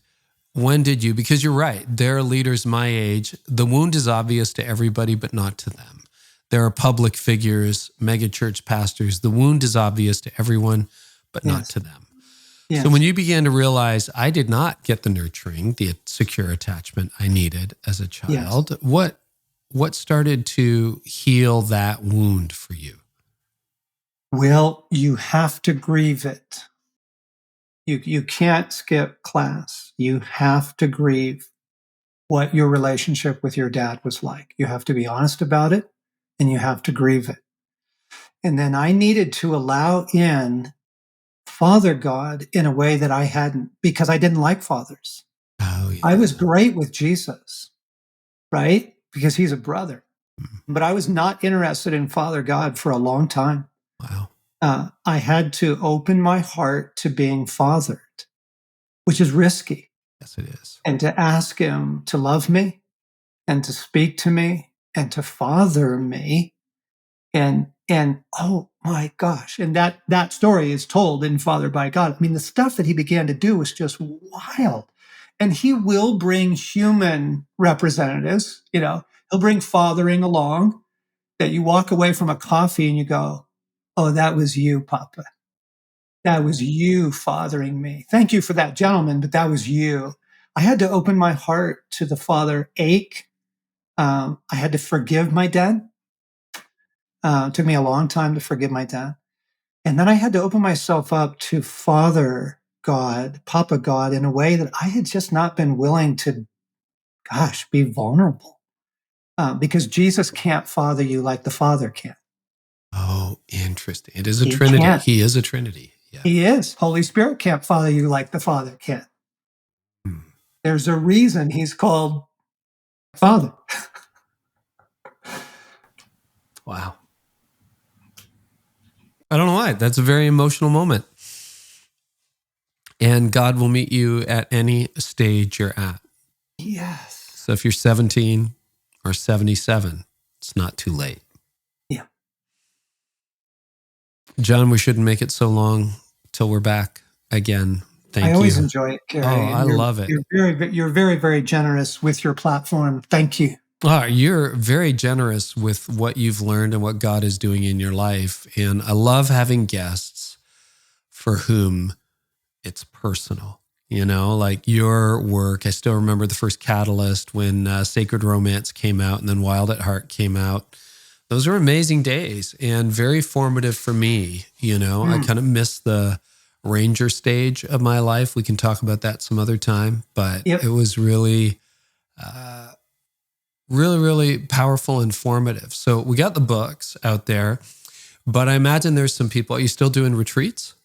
when did you? Because you're right, there are leaders my age. The wound is obvious to everybody, but not to them. There are public figures, mega church pastors. The wound is obvious to everyone, but not to them. Yes. So when you began to realize I did not get the nurturing, the secure attachment I needed as a child, what started to heal that wound for you? Well, you have to grieve it. You can't skip class. You have to grieve what your relationship with your dad was like. You have to be honest about it, and you have to grieve it. And then I needed to allow in Father God in a way that I hadn't, because I didn't like fathers. Oh, yeah. I was great with Jesus, right? Because he's a brother. But I was not interested in Father God for a long time. Wow. I had to open my heart to being fathered, which is risky. Yes, it is. And to ask him to love me and to speak to me and to father me. And oh my gosh. And that story is told in Fathered by God. I mean, the stuff that he began to do was just wild. And he will bring human representatives, he'll bring fathering along, that you walk away from a coffee and you go, oh, that was you, Papa. That was you fathering me. Thank you for that, gentleman, but that was you. I had to open my heart to the father ache. I had to forgive my dad. It took me a long time to forgive my dad. And then I had to open myself up to Father God, Papa God, in a way that I had just not been willing to, be vulnerable. Because Jesus can't father you like the Father can. Oh, interesting. It is a He Trinity. can't. He is a Trinity. Yeah. He is. Holy Spirit can't father you like the Father can. There's a reason he's called Father. Wow. I don't know why. That's a very emotional moment. And God will meet you at any stage you're at. Yes. So if you're 17 or 77, it's not too late. Yeah. John, we shouldn't make it so long till we're back again. Thank you. I always enjoy it, Carey. Oh, I love it. You're very, very generous with your platform. Thank you. Oh, you're very generous with what you've learned and what God is doing in your life. And I love having guests for whom it's personal. Like your work. I still remember the first Catalyst when Sacred Romance came out and then Wild at Heart came out. Those were amazing days and very formative for me. I kind of missed the Ranger stage of my life. We can talk about that some other time, but It was really, really, really powerful and formative. So we got the books out there, but I imagine there's some people. Are you still doing retreats?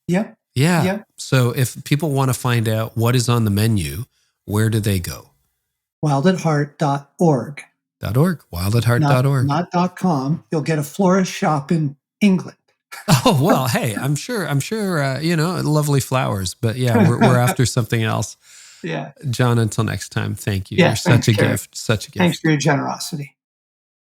Yep. Yeah. Yep. So if people want to find out what is on the menu, where do they go? wildatheart.org. .org, Not .com. You'll get a florist shop in England. Oh, well, hey, I'm sure, lovely flowers, but yeah, we're after something else. Yeah. John, until next time, thank you. Yeah, You're such a Carey. gift, such a gift. Thanks for your generosity.